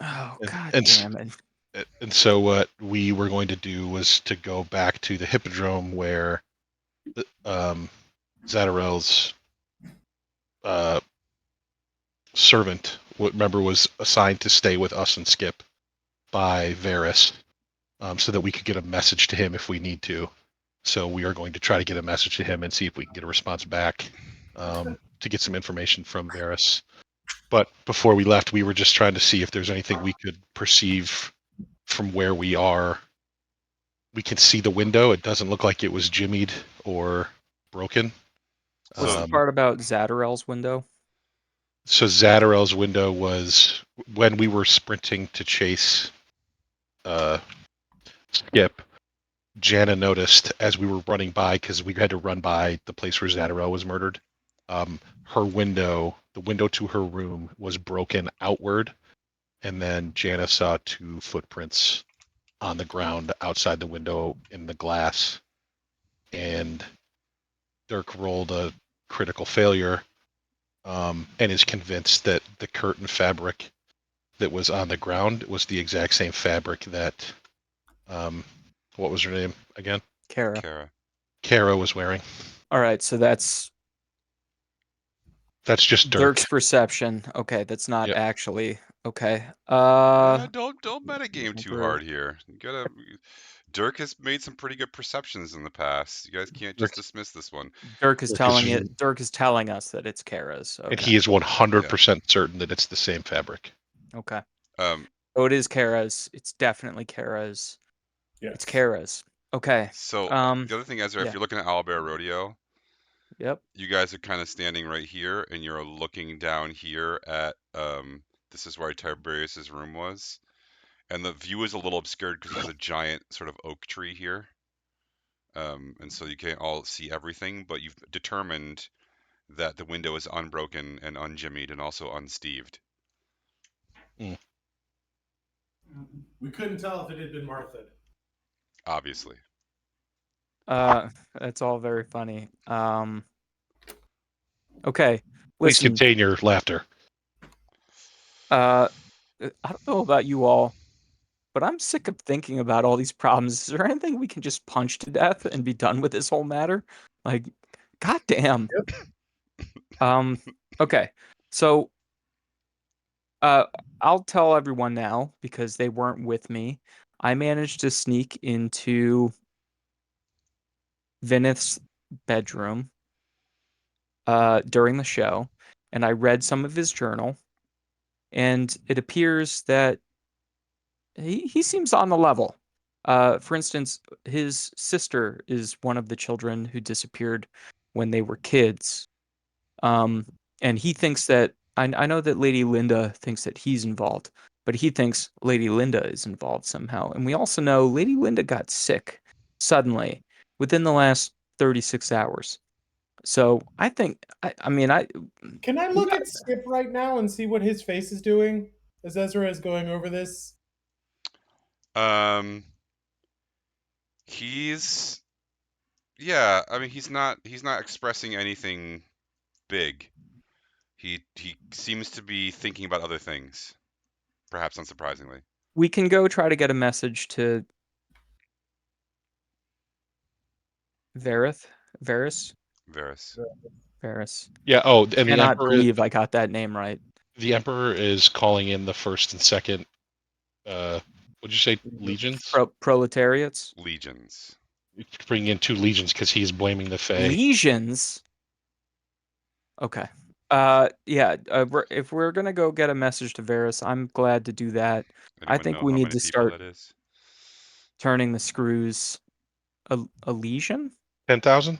Oh God and damn it. And so what we were going to do was to go back to the Hippodrome where Zadarel's servant, remember, was assigned to stay with us and Skip by Varys, so that we could get a message to him if we need to. So we are going to try to get a message to him and see if we can get a response back, to get some information from Varys. But before we left, we were just trying to see if there's anything we could perceive from where we are. We can see the window. It doesn't look like it was jimmied or broken. What's the part about Zadarel's window? So Zadarel's window was when we were sprinting to chase Skip. Jana noticed as we were running by, because we had to run by the place where Zadarel was murdered. Her window, the window to her room, was broken outward, and then Jana saw 2 footprints on the ground outside the window in the glass, and Dirk rolled a critical failure, and is convinced that the curtain fabric that was on the ground was the exact same fabric that what was her name again? Kara. Kara was wearing. All right, so that's just Dirk's perception. Okay, that's not actually okay. Yeah, don't metagame too hard here. You gotta. Dirk has made some pretty good perceptions in the past. You guys can't just dismiss this one. Dirk is telling us that it's Kara's. Okay. And he is 100% certain that it's the same fabric. Okay. So it is Kara's. It's definitely Kara's. Yes. It's Kara's. Okay. So the other thing, Ezra, if you're looking at Owlbear Rodeo, yep, you guys are kind of standing right here, and you're looking down here at this is where Tiberius's room was, and the view is a little obscured because there's a giant sort of oak tree here, and so you can't all see everything. But you've determined that the window is unbroken and unjimmied and also unsteved. We couldn't tell if it had been Martha. Obviously. That's all very funny. Okay. Please Listen, contain your laughter. I don't know about you all, but I'm sick of thinking about all these problems. Is there anything we can just punch to death and be done with this whole matter? Like, goddamn. Yep. Okay. So, I'll tell everyone now because they weren't with me. I managed to sneak into Vinith's bedroom during the show, and I read some of his journal, and it appears that he seems on the level. For instance, his sister is one of the children who disappeared when they were kids, and he thinks that I know that Lady Linda thinks that he's involved, but he thinks Lady Linda is involved somehow. And we also know Lady Linda got sick suddenly within the last 36 hours. So I think I mean I Can I look at Skip right now and see what his face is doing as Ezra is going over this? He's yeah. I mean, he's not expressing anything big. He seems to be thinking about other things, perhaps unsurprisingly. we can go try to get a message to Varys. Varys. Varys. Yeah. Oh, and the Cannot emperor. believe I got that name right. The emperor is calling in the first and second. What'd you say? Legions. Proletariats. Legions. Bringing in 2 legions because he's blaming the Fae. Legions. Okay. Yeah. If we're gonna go get a message to Varys, I'm glad to do that. I Anyone think know we how need many to people start that is? turning the screws. A legion? 10,000.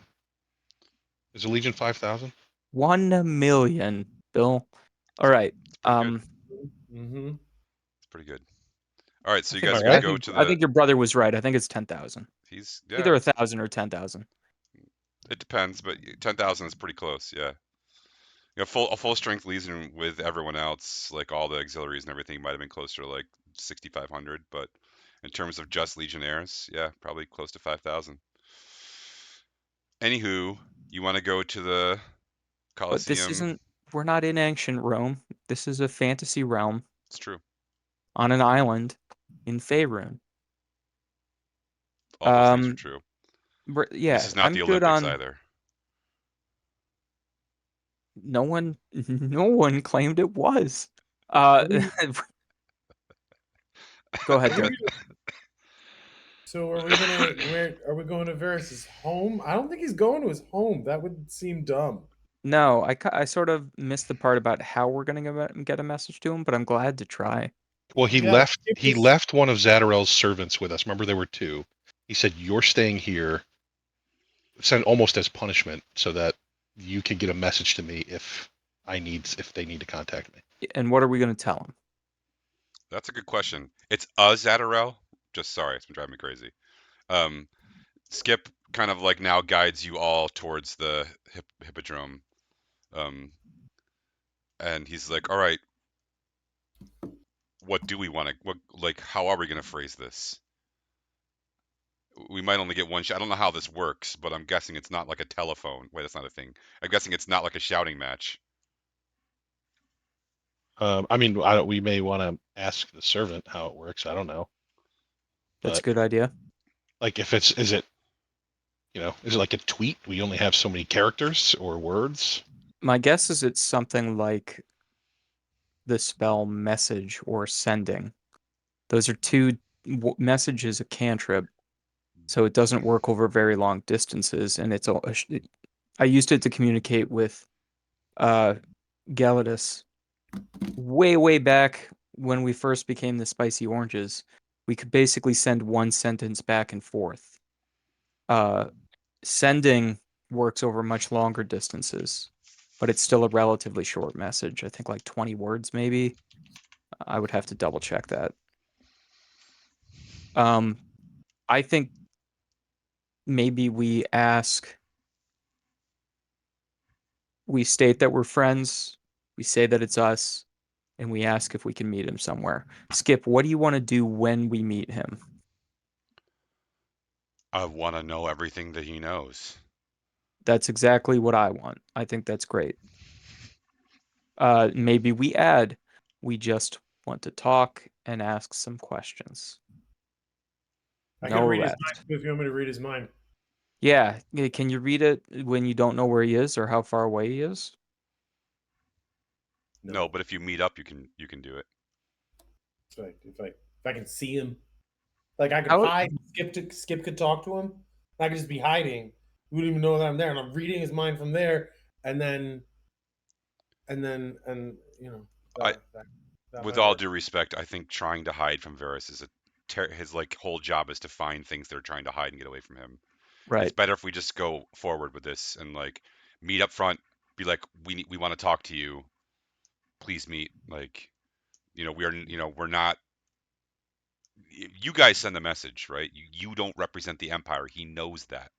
Is a legion 5,000? 1,000,000, Bill. All right. It's pretty good. Mm-hmm. It's pretty good. All right, so I you think, guys are Alright. gonna go to I the. think your brother was right. I think it's 10,000. He's Either 1,000 or 10,000. It depends, but 10,000 is pretty close. Yeah. You know, a full strength legion with everyone else, like all the auxiliaries and everything, might have been closer to like 6,500. But in terms of just legionnaires, yeah, probably close to 5,000. Anywho, you want to go to the But this Colosseum? isn't. We're not in ancient Rome. This is a fantasy realm It's true. on an island in Faerun. All those things are Um, true. yeah, This is not I'm the good Olympics on. either. No one, no one claimed it was. Uh, go ahead, Dirk. So are we gonna where are we going to Varys' home? I don't think he's going to his home. That would seem dumb. No, I sort of missed the part about how we're gonna get a message to him, but I'm glad to try. Well, he Yeah, left. Skip He is- left one of Zadarel's servants with us. Remember, there were 2. He said, "You're staying here, sent almost as punishment, so that you can get a message to me if they need to contact me." And what are we gonna tell him? That's a good question. It's a Zadarel. Just sorry, it's been driving me crazy. Skip kind of like now guides you all towards the hippodrome. And he's like, all right, what do we want to, how are we going to phrase this? We might only get one shot. I don't know how this works, but I'm guessing it's not like a telephone. Wait, that's not a thing. I'm guessing it's not like a shouting match. I mean, we may want to ask the servant how it works. I don't know. That's a But good idea. like, is it like a tweet? We only have so many characters or words. My guess is it's something like the spell message or sending. Those are two messages a cantrip, so it doesn't work over very long distances, and I used it to communicate with Gelidus way back when we first became the Spicy Oranges. We could basically send one sentence back and forth. Sending works over much longer distances, but it's still a relatively short message. I think like 20 words, maybe. I would have to double check that. I think maybe we state that we're friends, we say that it's us, and we ask if we can meet him somewhere. Skip, what do you want to do when we meet him? I want to know everything that he knows. That's exactly what I want. I think that's great. Maybe we just want to talk and ask some questions. I No can read his arrest. mind if you want me to read his mind. Yeah, can you read it when you don't know where he is or how far away he is? No, but if you meet up, you can do it. It's like if I can see him, like I could How- hide. Skip could talk to him. I could just be hiding. You wouldn't even know that I'm there, and I'm reading his mind from there, and you know. With all due respect, I think trying to hide from Varys is his like whole job is to find things they're trying to hide and get away from him. Right. It's better if we just go forward with this and like meet up front, be like, we want to talk to you. Please meet. Like, we're not. You guys send the message, right? You don't represent the Empire. He knows that.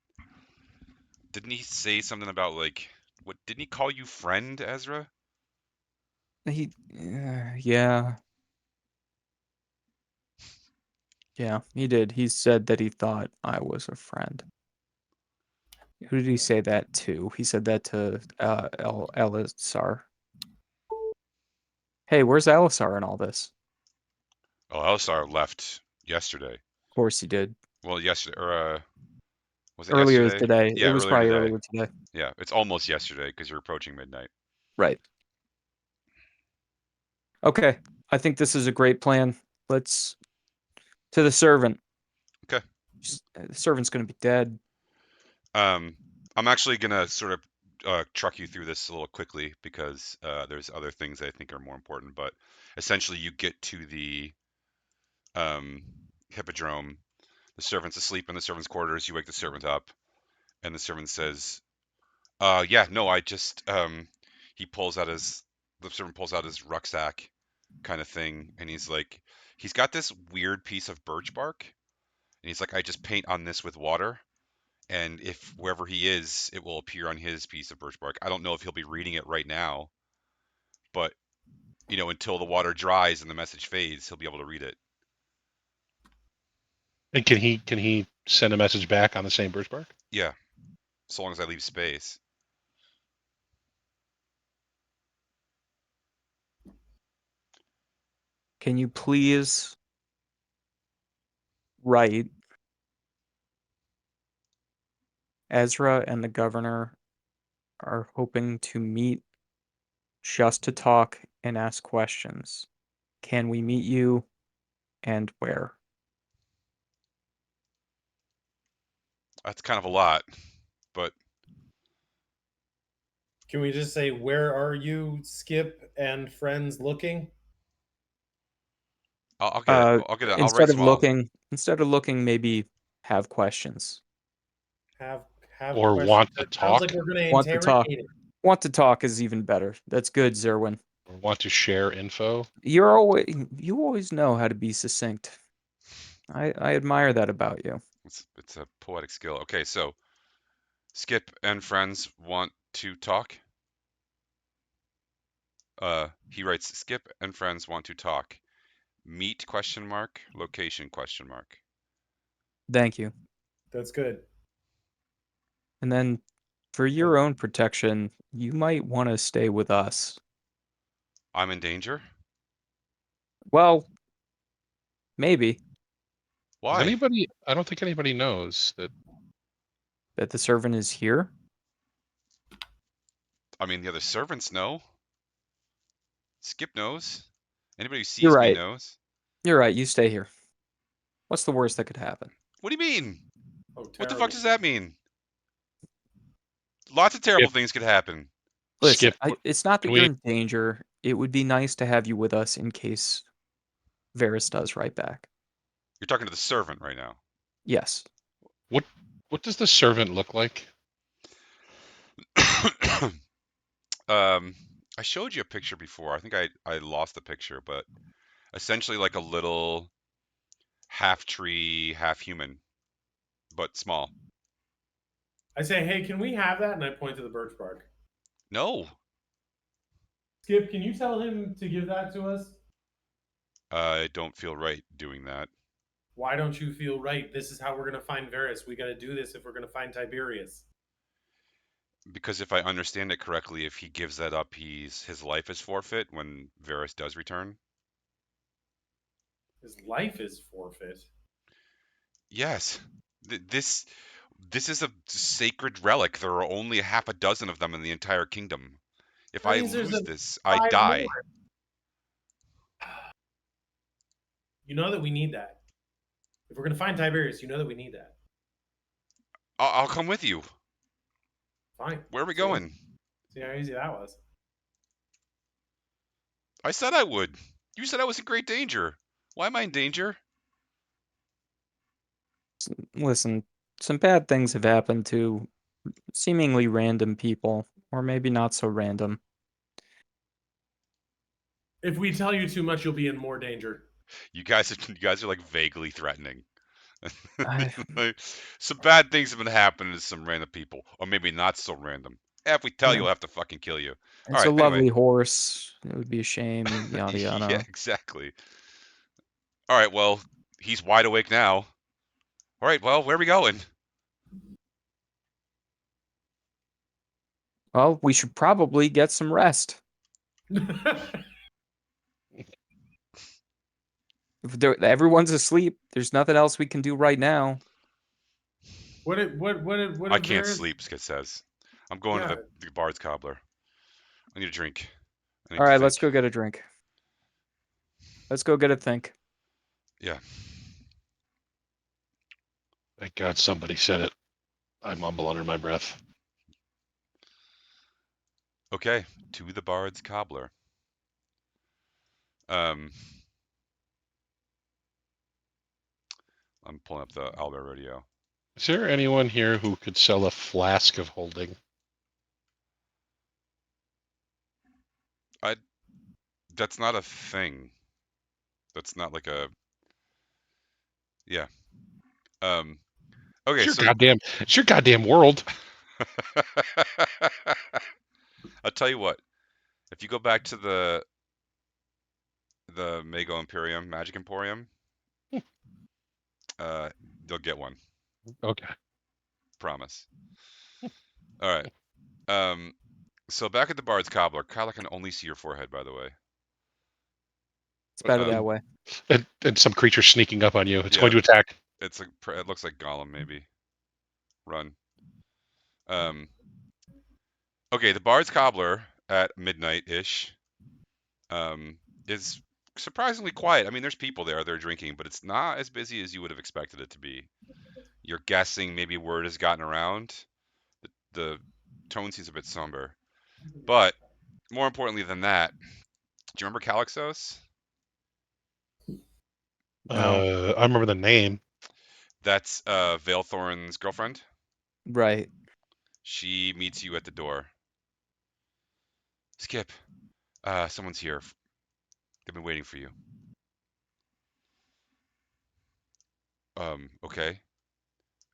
didn't he say something about like what? Didn't he call you friend, Ezra? He, yeah, he did. He said that he thought I was a friend. Who did he say that to? He said that to Elisar. Hey, where's Elisar in all this? Oh, Elisar left yesterday. Of course he did. Well, yesterday or was it Earlier yesterday? today. It Yeah, was earlier probably today. earlier today. Yeah, it's almost yesterday because you're approaching midnight. Right. Okay. I think this is a great plan. Let's to the servant. Okay. The servant's going to be dead. I'm actually gonna sort of truck you through this a little quickly because there's other things I think are more important. But essentially, you get to the hippodrome. The servant's asleep in the servant's quarters. You wake the servant up, and the servant says, yeah, no, I just the servant pulls out his rucksack kind of thing, and he's got this weird piece of birch bark, and he's like, I just paint on this with water, and if wherever he is, it will appear on his piece of birch bark. I don't know if he'll be reading it right now, but until the water dries and the message fades, he'll be able to read it. And can he send a message back on the same birch bark? Yeah, so long as I leave space. Can you please write Ezra and the governor are hoping to meet just to talk and ask questions. Can we meet you and where? That's kind of a lot, but Can we just say, where are you, Skip and friends looking? I'll get it. I'll write some all. Instead of looking, maybe have questions. Have Or questions. want to That sounds talk? like we're going to Want to talk. interrogate it. Want to talk is even better. That's good, Zerwin. Or want to share info? You always know how to be succinct. I admire that about you. It's a poetic skill. Okay, so Skip and friends want to talk. He writes, Skip and friends want to talk. Meet ? Location ? Thank you. That's good. And then for your own protection, you might want to stay with us. I'm in danger? Well, maybe Why? I don't think anybody knows that. that the servant is here. I mean, the other servants know. Skip knows. Anybody who sees You're me right. knows. You're right. You stay here. What's the worst that could happen? What do you mean? Oh, What the fuck does that mean? Lots of terrible Skip. things could happen. Listen, Skip, it's not that can you're we- in danger. It would be nice to have you with us in case Varys does right back. You're talking to the servant right now. Yes. What does the servant look like? I showed you a picture before. I think I lost the picture, but essentially like a little half tree, half human, but small. I say, hey, can we have that? And I point to the birch bark. No, Skip, can you tell him to give that to us? I don't feel right doing that. Why don't you feel right? This is how we're going to find Varys. We got to do this if we're going to find Tiberius. Because if I understand it correctly, if he gives that up, his life is forfeit when Varys does return. His life is forfeit. Yes, this is a sacred relic. There are only half a dozen of them in the entire kingdom. If That I means there's lose a this, I 5 die. more. You know that we need that. If we're going to find Tiberius, you know that we need that. I'll come with you. Fine. Where are we going? See how easy that was. I said I would. You said I was in great danger. Why am I in danger? Listen, some bad things have happened to seemingly random people, or maybe not so random. If we tell you too much, you'll be in more danger. You guys are like vaguely threatening. I- Like, some bad things have been happening to some random people, or maybe not so random. If we tell you, Yeah. we'll have to fucking kill you. All It's right. a Anyway, lovely horse. It would be a shame. Yada yeah, yada. exactly. All right. Well, he's wide awake now. All right. Well, where are we going? Well, we should probably get some rest. If everyone's asleep, there's nothing else we can do right now. what if I can't Varys? sleep, Skid says. I'm going to Yeah. the Bard's Cobbler. I need a drink. I need All to right, let's think. go get a drink. Let's go get a think. Yeah. Thank God somebody said it. I mumble under my breath. Okay. To the Bard's Cobbler. I'm pulling up the Albert Radio. Is there anyone here who could sell a flask of holding? That's not a thing. That's not like a. Yeah. Okay. So It's your goddamn world. I'll tell you what. If you go back to the Mago Imperium, Magic Emporium, they'll get one. Okay. Promise. All right. So back at the Bard's Cobbler, Kyla can only see your forehead, by the way. It's better Um, that way. And some creature sneaking up on you. It's Yeah. going to attack. It's like it looks like Gollum, maybe. Run. Okay, the Bard's Cobbler at midnight-ish is surprisingly quiet. I mean, there's people there, they're drinking, but it's not as busy as you would have expected it to be. You're guessing maybe word has gotten around. The tone seems a bit somber. But more importantly than that, do you remember Calixos? No. I remember the name. That's Veilthorn's girlfriend. Right. She meets you at the door. Skip, someone's here. They've been waiting for you. Okay.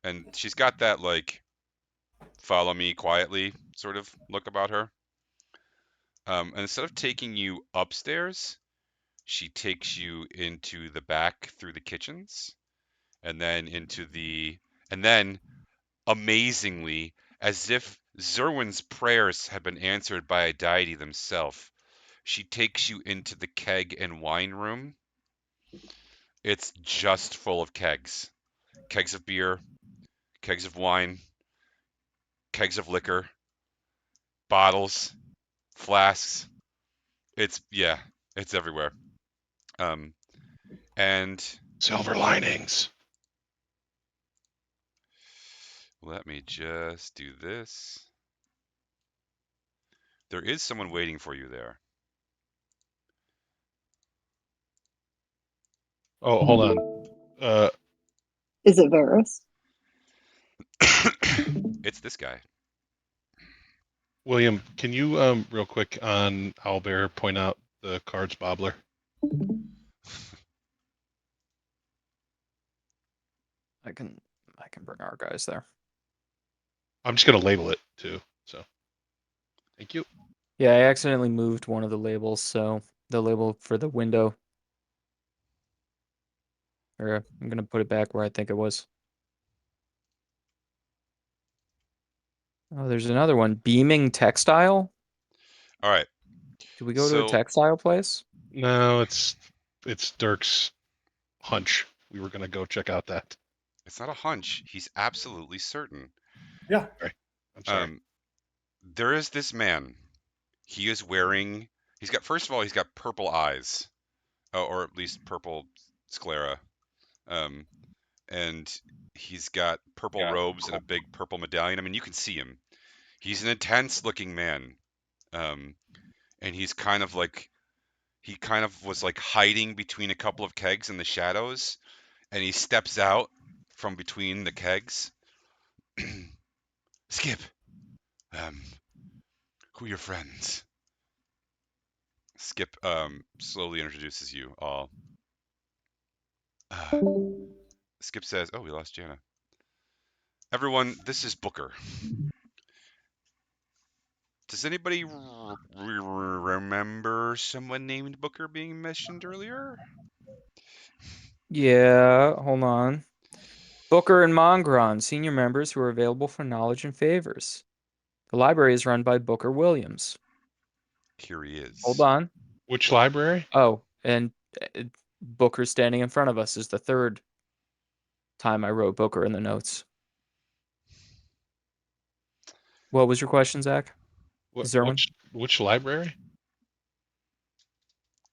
And she's got that like follow me quietly sort of look about her. And instead of taking you upstairs, she takes you into the back through the kitchens and then and then amazingly, as if Zerwin's prayers have been answered by a deity themselves, she takes you into the keg and wine room. It's just full of kegs. Kegs of beer, kegs of wine, kegs of liquor, bottles, flasks. It's everywhere. And Silver linings. let me just do this. There is someone waiting for you there. Oh, hold on. Is it Varys? It's this guy. William, can you real quick on Owlbear point out the cards bobbler? I can bring our guys there. I'm just gonna label it too. So, thank you. Yeah, I accidentally moved one of the labels, so the label for the window. Or I'm gonna put it back where I think it was. Oh, there's another one. Beaming Textile. All right. Did we go to a So textile place? No, it's Dirk's hunch. We were gonna go check out that. it's not a hunch. He's absolutely certain. Yeah. I'm sorry. There is this man. He is wearing. First of all, he's got purple eyes, or at least purple sclera. And he's got purple robes and a big purple medallion. I mean, you can see him. He's an intense-looking man. And he kind of was like hiding between a couple of kegs in the shadows, and he steps out from between the kegs. Skip, who are your friends? Skip slowly introduces you all. Skip says, "Oh, we lost Jana." Everyone, this is Booker. Does anybody remember someone named Booker being mentioned earlier? Yeah, hold on. Booker and Mongron, senior members who are available for knowledge and favors. The library is run by Booker Williams. Here he is. Hold on. Which library? Oh, and Booker standing in front of us is the third time I wrote Booker in the notes. What was your question, Zach? Is there one? Which library?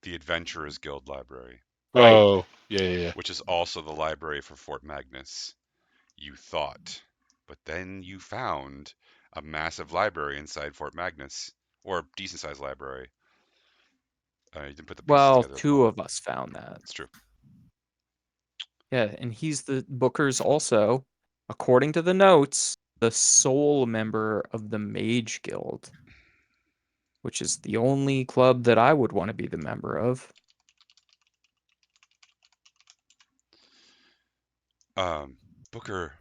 The Adventurers Guild Library, Right. Oh, yeah. which is also the library for Fort Magnus. You thought, but then you found a massive library inside Fort Magnus, or a decent-sized library. You didn't put the pieces Well, together at the two moment. of us found that. It's true. Yeah, and he's the Booker's also, according to the notes, the sole member of the Mage Guild, which is the only club that I would want to be the member of. Booker,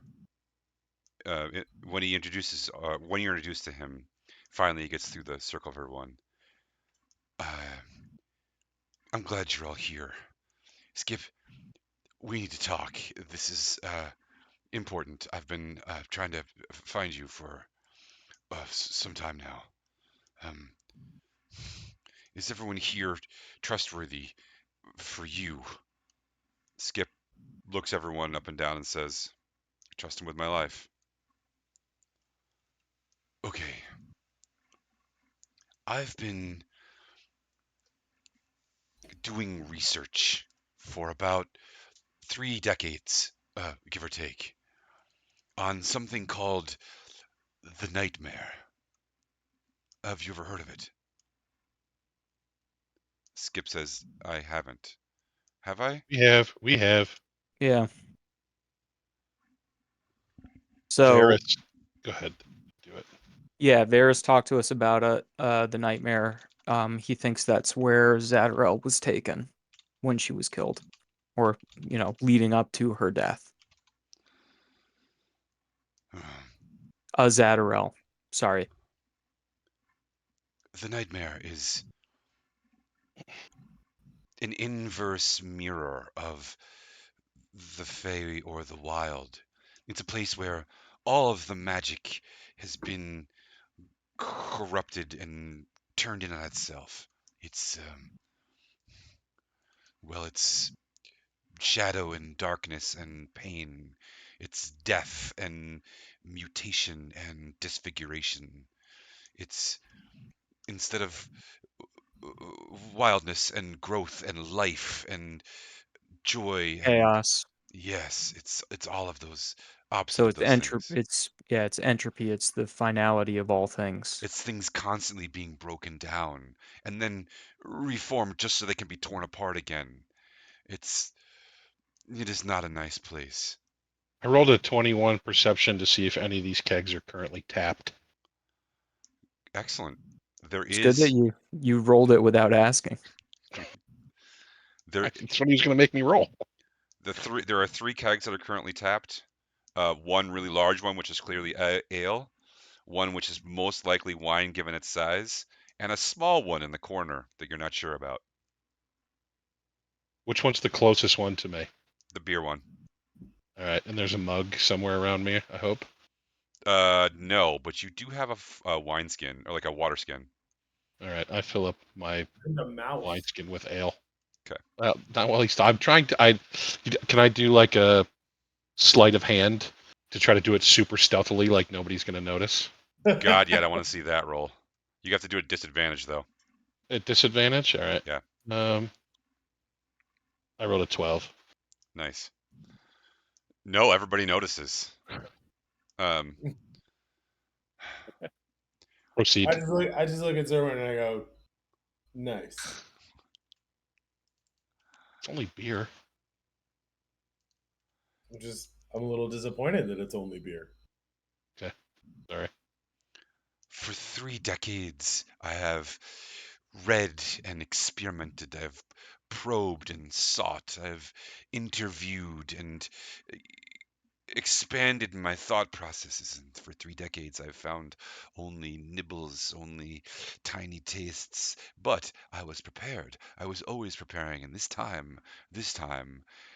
when you're introduced to him, finally he gets through the circle of everyone. I'm glad you're all here. Skip, we need to talk. This is important. I've been trying to find you for some time now. Um, is everyone here trustworthy for you? Skip looks everyone up and down and says, "I trust him with my life." Okay. I've been doing research for about 3 decades, give or take, on something called the Nightmare. Have you ever heard of it? Skip says, "I haven't." Have I? We have. Yeah. So, Varys. Go ahead. Do it. yeah, Varys talked to us about the nightmare. He thinks that's where Zadrel was taken when she was killed, or leading up to her death. Zadrel, sorry. The Nightmare is an inverse mirror of the Fae or the Wild. It's a place where all of the magic has been corrupted and turned in on itself. It's it's shadow and darkness and pain. It's death and mutation and disfiguration. It's instead of wildness and growth and life and joy and Chaos. yes, it's all of those opposite So of it's those things. it's entropy. It's the finality of all things. It's things constantly being broken down and then reformed just so they can be torn apart again. It is not a nice place. I rolled a 21 perception to see if any of these kegs are currently tapped. Excellent. There It's good that is you rolled it without asking. there Somebody's going to make me roll. there are 3 kegs that are currently tapped. One really large one, which is clearly ale, one which is most likely wine given its size, and a small one in the corner that you're not sure about. Which one's the closest one to me? The beer one. All right, and there's a mug somewhere around me, I hope. No, but you do have a wine skin or like a water skin. All right, I fill up my In the mouth. wineskin with ale. Okay. Well, not while he's. I'm trying to. Can I do like a sleight of hand to try to do it super stealthily, like nobody's going to notice? God, yeah, I want to see that roll. You have to do a disadvantage though. At disadvantage. All right. Yeah. I rolled a 12. Nice. No, everybody notices. Proceed. I just look at Zerwin and I go, nice. It's only beer. I'm a little disappointed that it's only beer. Okay. Sorry. For 3 decades, I have read and experimented. I've probed and sought. I've interviewed and expanded my thought processes. And for 3 decades, I've found only nibbles, only tiny tastes. But I was prepared. I was always preparing. And this time,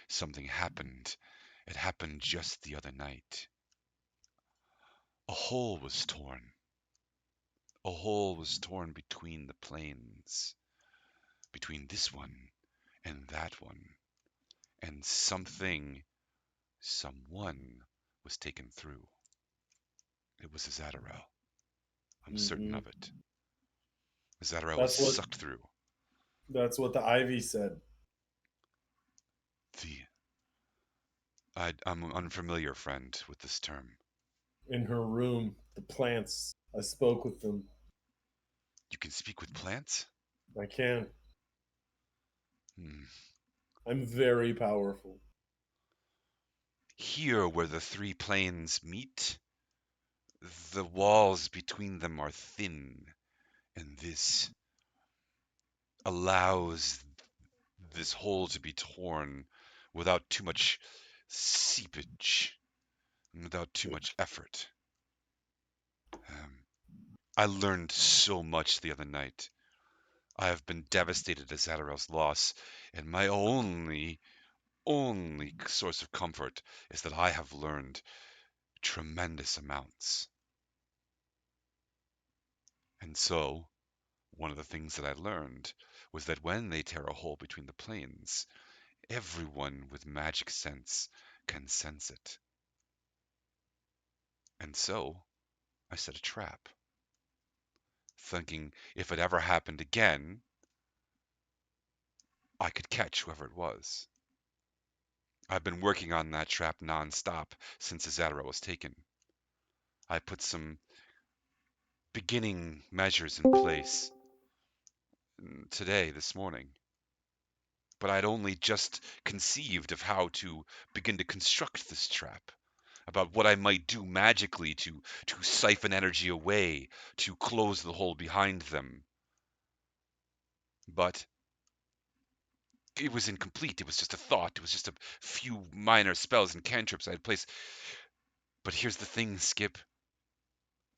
something happened. It happened just the other night. A hole was torn. A hole was torn between the planes, between this one and that one, and someone was taken through. It was Azadorel. I'm certain of it. Azadorel was That's what sucked through. that's what the Ivy said. I'm unfamiliar, friend, with this term. In her room, the plants. I spoke with them. You can speak with plants? I can. Hmm. I'm very powerful. Here, where the 3 planes meet, the walls between them are thin, and this allows this hole to be torn without too much seepage, without too much effort. I learned so much the other night. I have been devastated at Zadorel's loss, and my only source of comfort is that I have learned tremendous amounts. And so, one of the things that I learned was that when they tear a hole between the planes, everyone with magic sense can sense it. And so, I set a trap, thinking if it ever happened again, I could catch whoever it was. I've been working on that trap nonstop since Azadora was taken. I put some beginning measures in place today, this morning. But I'd only just conceived of how to begin to construct this trap, about what I might do magically to siphon energy away, to close the hole behind them. But it was incomplete. It was just a thought. It was just a few minor spells and cantrips I had placed. But here's the thing, Skip.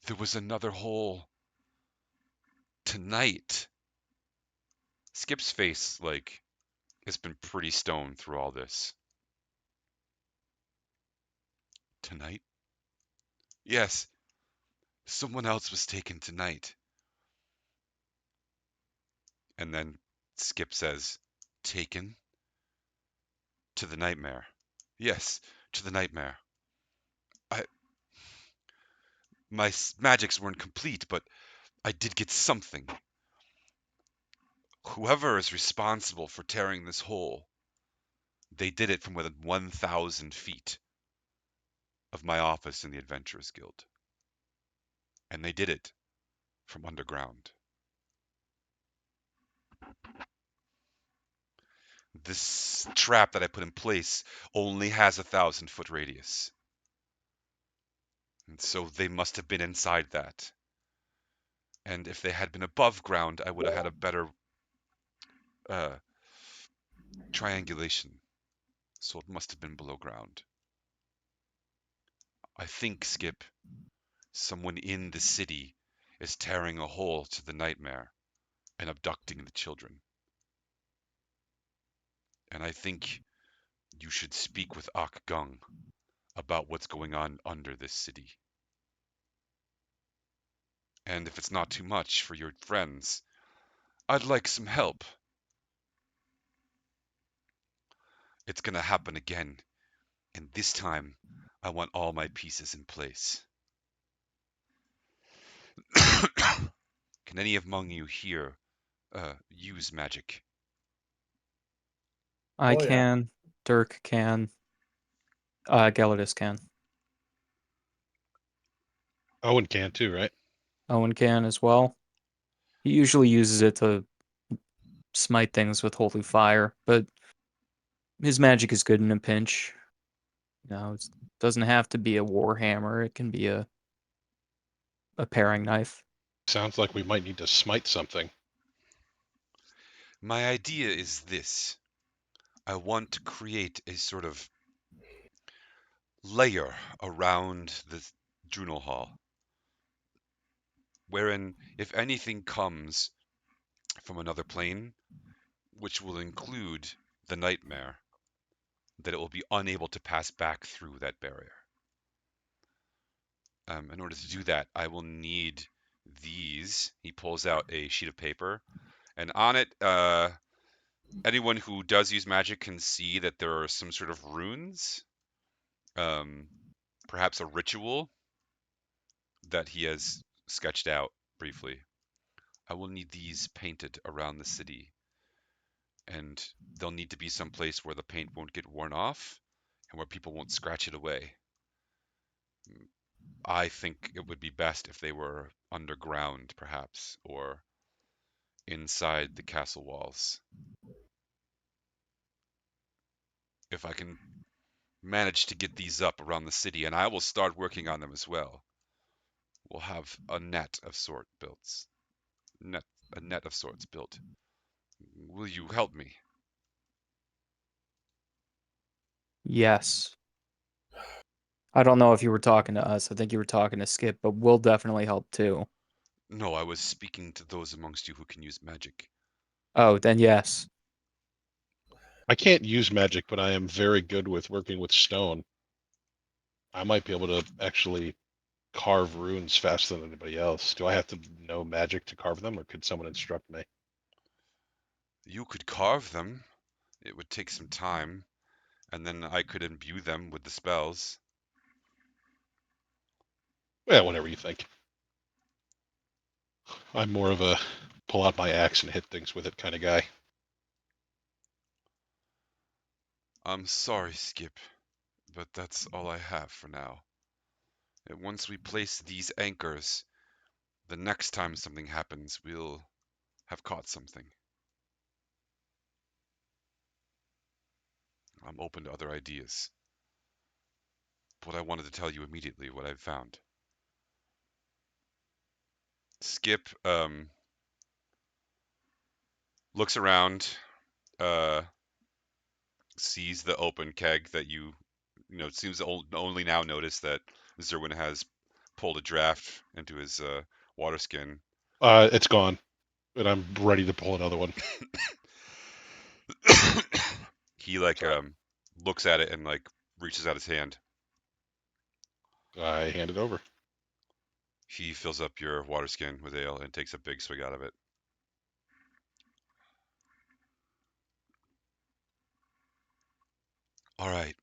There was another hole. Tonight. Skip's face, has been pretty stoned through all this. Tonight? Yes. Someone else was taken tonight. And then Skip says, taken? To the nightmare. Yes, to the nightmare. My magics weren't complete, but I did get something. Whoever is responsible for tearing this hole, they did it from within 1,000 feet of my office in the Adventurers Guild. And they did it from underground. This trap that I put in place only has a 1,000-foot radius. And so they must have been inside that. And if they had been above ground, I would have had a better triangulation. So it must have been below ground. I think, Skip, someone in the city is tearing a hole to the nightmare and abducting the children. And I think you should speak with Ak Gung about what's going on under this city. And if it's not too much for your friends, I'd like some help. It's gonna happen again, and this time I want all my pieces in place. Can any among you here use magic? I Oh, yeah. can. Dirk can. Gelidus can. Owen can too, right? Owen can as well. He usually uses it to smite things with holy fire, but his magic is good in a pinch. It doesn't have to be a warhammer. It can be a paring knife. Sounds like we might need to smite something. My idea is this. I want to create a sort of layer around the Drunel Hall, wherein if anything comes from another plane, which will include the nightmare, that it will be unable to pass back through that barrier. In order to do that, I will need these. He pulls out a sheet of paper, and on it, anyone who does use magic can see that there are some sort of runes, perhaps a ritual that he has sketched out briefly. I will need these painted around the city, and they'll need to be someplace where the paint won't get worn off and where people won't scratch it away. I think it would be best if they were underground, perhaps, or inside the castle walls. If I can manage to get these up around the city, and I will start working on them as well, we'll have a net of sorts built. A net of sorts built. Will you help me? Yes. I don't know if you were talking to us. I think you were talking to Skip, but we'll definitely help too. No, I was speaking to those amongst you who can use magic. Oh, then yes. I can't use magic, but I am very good with working with stone. I might be able to actually carve runes faster than anybody else. Do I have to know magic to carve them, or could someone instruct me? You could carve them. It would take some time, and then I could imbue them with the spells. Yeah, whatever you think. I'm more of a pull out my axe and hit things with it kind of guy. I'm sorry, Skip, but that's all I have for now. And once we place these anchors, the next time something happens, we'll have caught something. I'm open to other ideas. But I wanted to tell you immediately what I've found. Skip looks around, sees the open keg that it seems to only now notice that Zerwin has pulled a draft into his water skin. It's gone, and I'm ready to pull another one. He Sorry. looks at it and reaches out his hand. I hand it over. He fills up your water skin with ale and takes a big swig out of it. All right.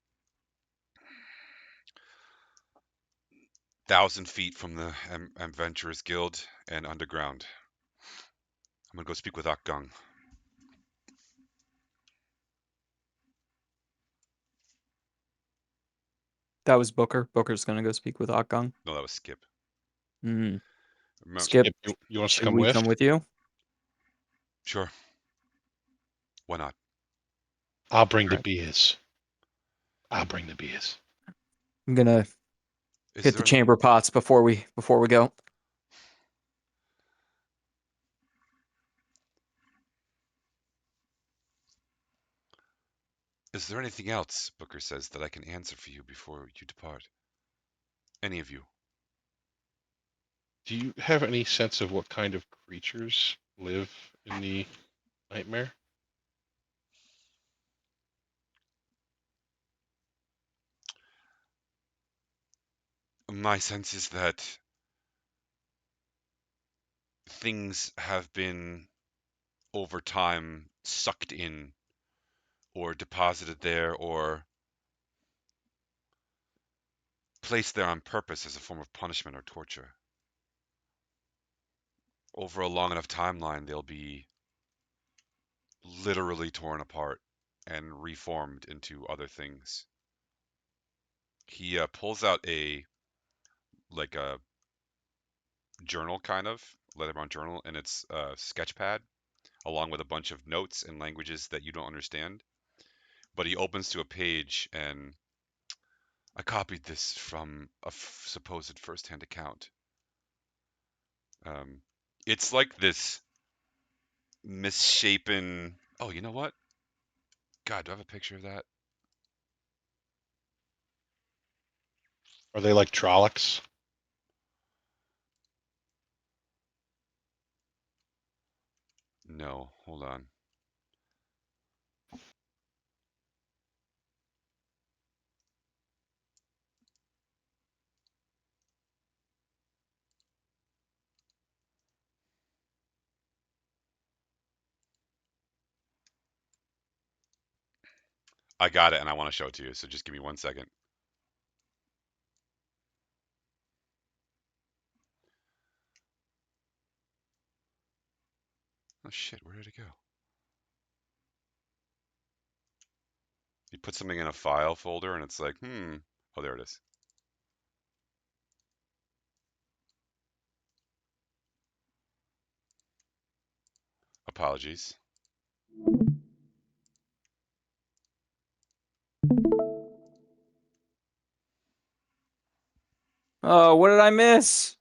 1,000 feet from the Adventurers Guild and underground. I'm gonna go speak with Akgung. That was Booker. Booker's gonna go speak with Akgung. No, that was Skip. Mm. Remember, Skip, You want us to should come we with? come with you? sure. Why not? I'll bring the Right. beers. I'll bring the beers. I'm gonna Is hit the there chamber pots before we go. is there anything else, Booker says, that I can answer for you before you depart? Any of you? Do you have any sense of what kind of creatures live in the nightmare? My sense is that things have been over time sucked in or deposited there or placed there on purpose as a form of punishment or torture. Over a long enough timeline, they'll be literally torn apart and reformed into other things. He pulls out a journal, kind of letterbound journal, and it's a sketch pad along with a bunch of notes and languages that you don't understand. But he opens to a page, and I copied this from a supposed first-hand account. It's like this misshapen. Oh, you know what? God, do I have a picture of that? Are they like Trollocs? No, hold on. I got it, and I want to show it to you. So just give me 1 second. Oh shit, where did it go? You put something in a file folder, and it's like, Oh, there it is. Apologies. Oh, what did I miss?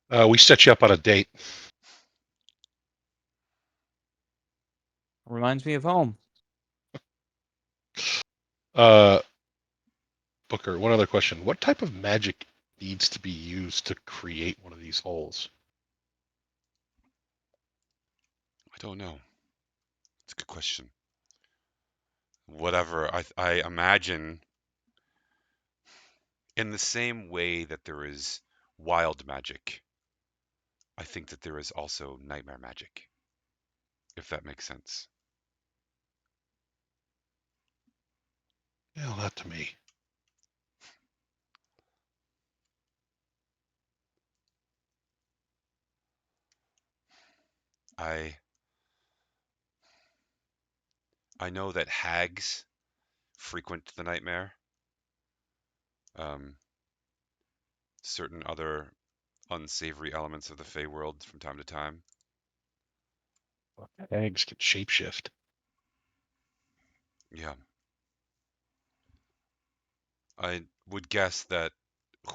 We set you up on a date. Reminds me of home. Booker, one other question. What type of magic needs to be used to create one of these holes? I don't know. It's a good question. Whatever. I imagine in the same way that there is wild magic, I think that there is also nightmare magic, if that makes sense. Well, not to me. I know that hags frequent the nightmare. Certain other unsavory elements of the Fey world from time to time. Eggs can shapeshift. Yeah. I would guess that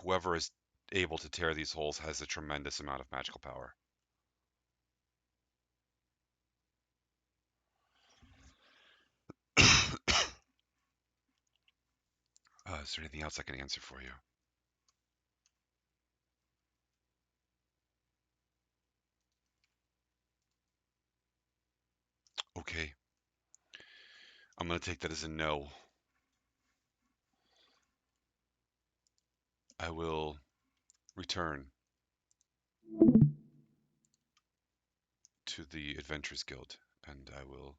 whoever is able to tear these holes has a tremendous amount of magical power. Is there anything else I can answer for you? Okay. I'm going to take that as a no. I will return to the Adventurers Guild, and I will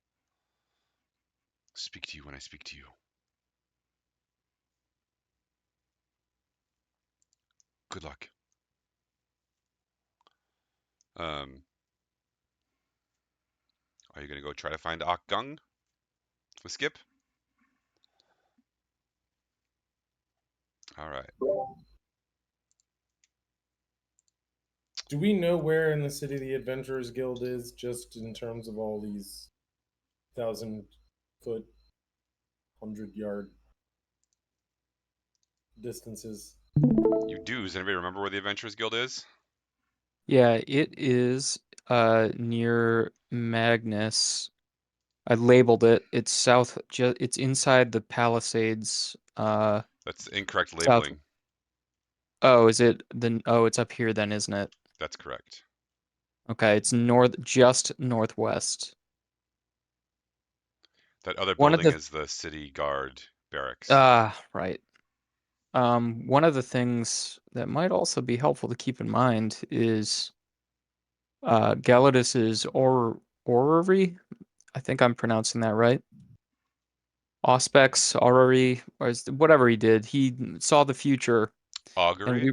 speak to you when I speak to you. Good luck. Are you going to go try to find Akgung with Skip? All right. Do we know where in the city the Adventurers Guild is, just in terms of all these 1,000-foot, 100-yard distances? You do. Does anybody remember where the Adventurers Guild is? Yeah, it is near Magnus. I labeled it. It's south. It's inside the Palisades. That's incorrect South. labeling. Oh, is it then? Oh, it's up here then, isn't it? That's correct. Okay, it's just northwest. That other One of building the is the city guard barracks. right. One of the things that might also be helpful to keep in mind is Galladus's orrery. I think I'm pronouncing that right. Auspex, orrery, or whatever he did. He saw the future, and Augury?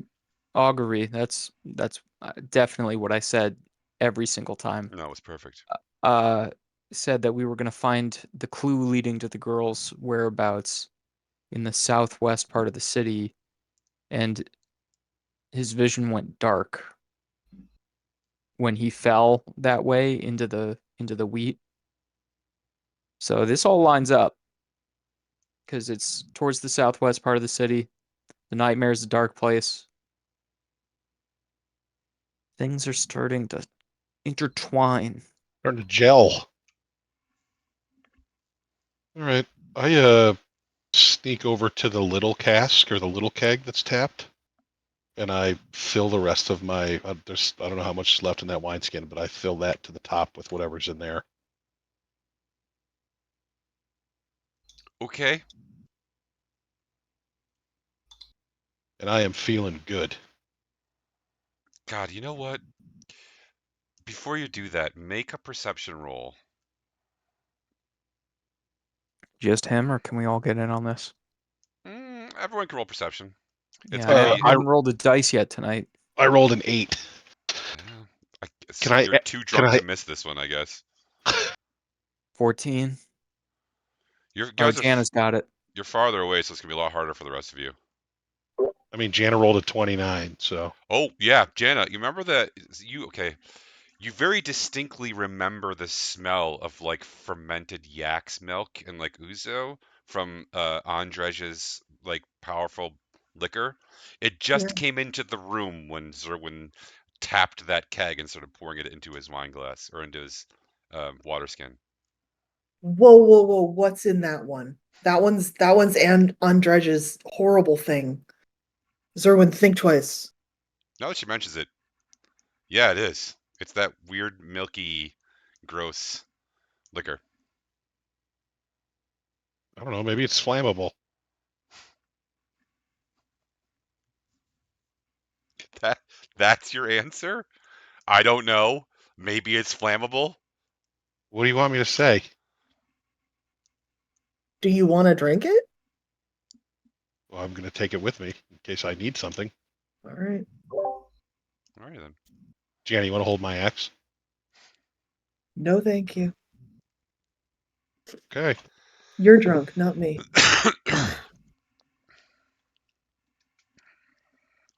augury. That's definitely what I said every single time. No, it was perfect. Uh, said that we were going to find the clue leading to the girls' whereabouts in the southwest part of the city, and his vision went dark when he fell that way into the wheat. So this all lines up because it's towards the southwest part of the city. The nightmare is a dark place. Things are starting to intertwine. Starting to gel. All right. I sneak over to the little cask or the little keg that's tapped, and I fill the rest of my. I don't know how much is left in that wineskin, but I fill that to the top with whatever's in there. Okay. And I am feeling good. God, you know what? Before you do that, make a perception roll. Just him, or can we all get in on this? Everyone can roll perception. It's Yeah, gonna I be. haven't rolled a dice yet tonight. I rolled an 8. Can I- You're too can drunk I- to miss this one, I guess. 14. You Oh, guys are Jana's got it. you're farther away, so it's gonna be a lot harder for the rest of you. I mean, Jana rolled a 29, so Oh yeah, Jana, you remember that? Okay? You very distinctly remember the smell of like fermented yak's milk and like ouzo from Andrzej's like powerful liquor. It just Yeah. came into the room when Zerwin tapped that keg and started pouring it into his wine glass or into his water skin. Whoa, whoa, whoa! What's in that one? That one's Andrzej's horrible thing. Zerwin, think twice. Now that she mentions it, yeah, it is. It's that weird, milky, gross liquor. I don't know. Maybe it's flammable. That's your answer? I don't know. Maybe it's flammable. What do you want me to say? Do you want to drink it? Well, I'm going to take it with me in case I need something. All right. All right then. Jana, you want to hold my axe? No, thank you. Okay. You're drunk, not me.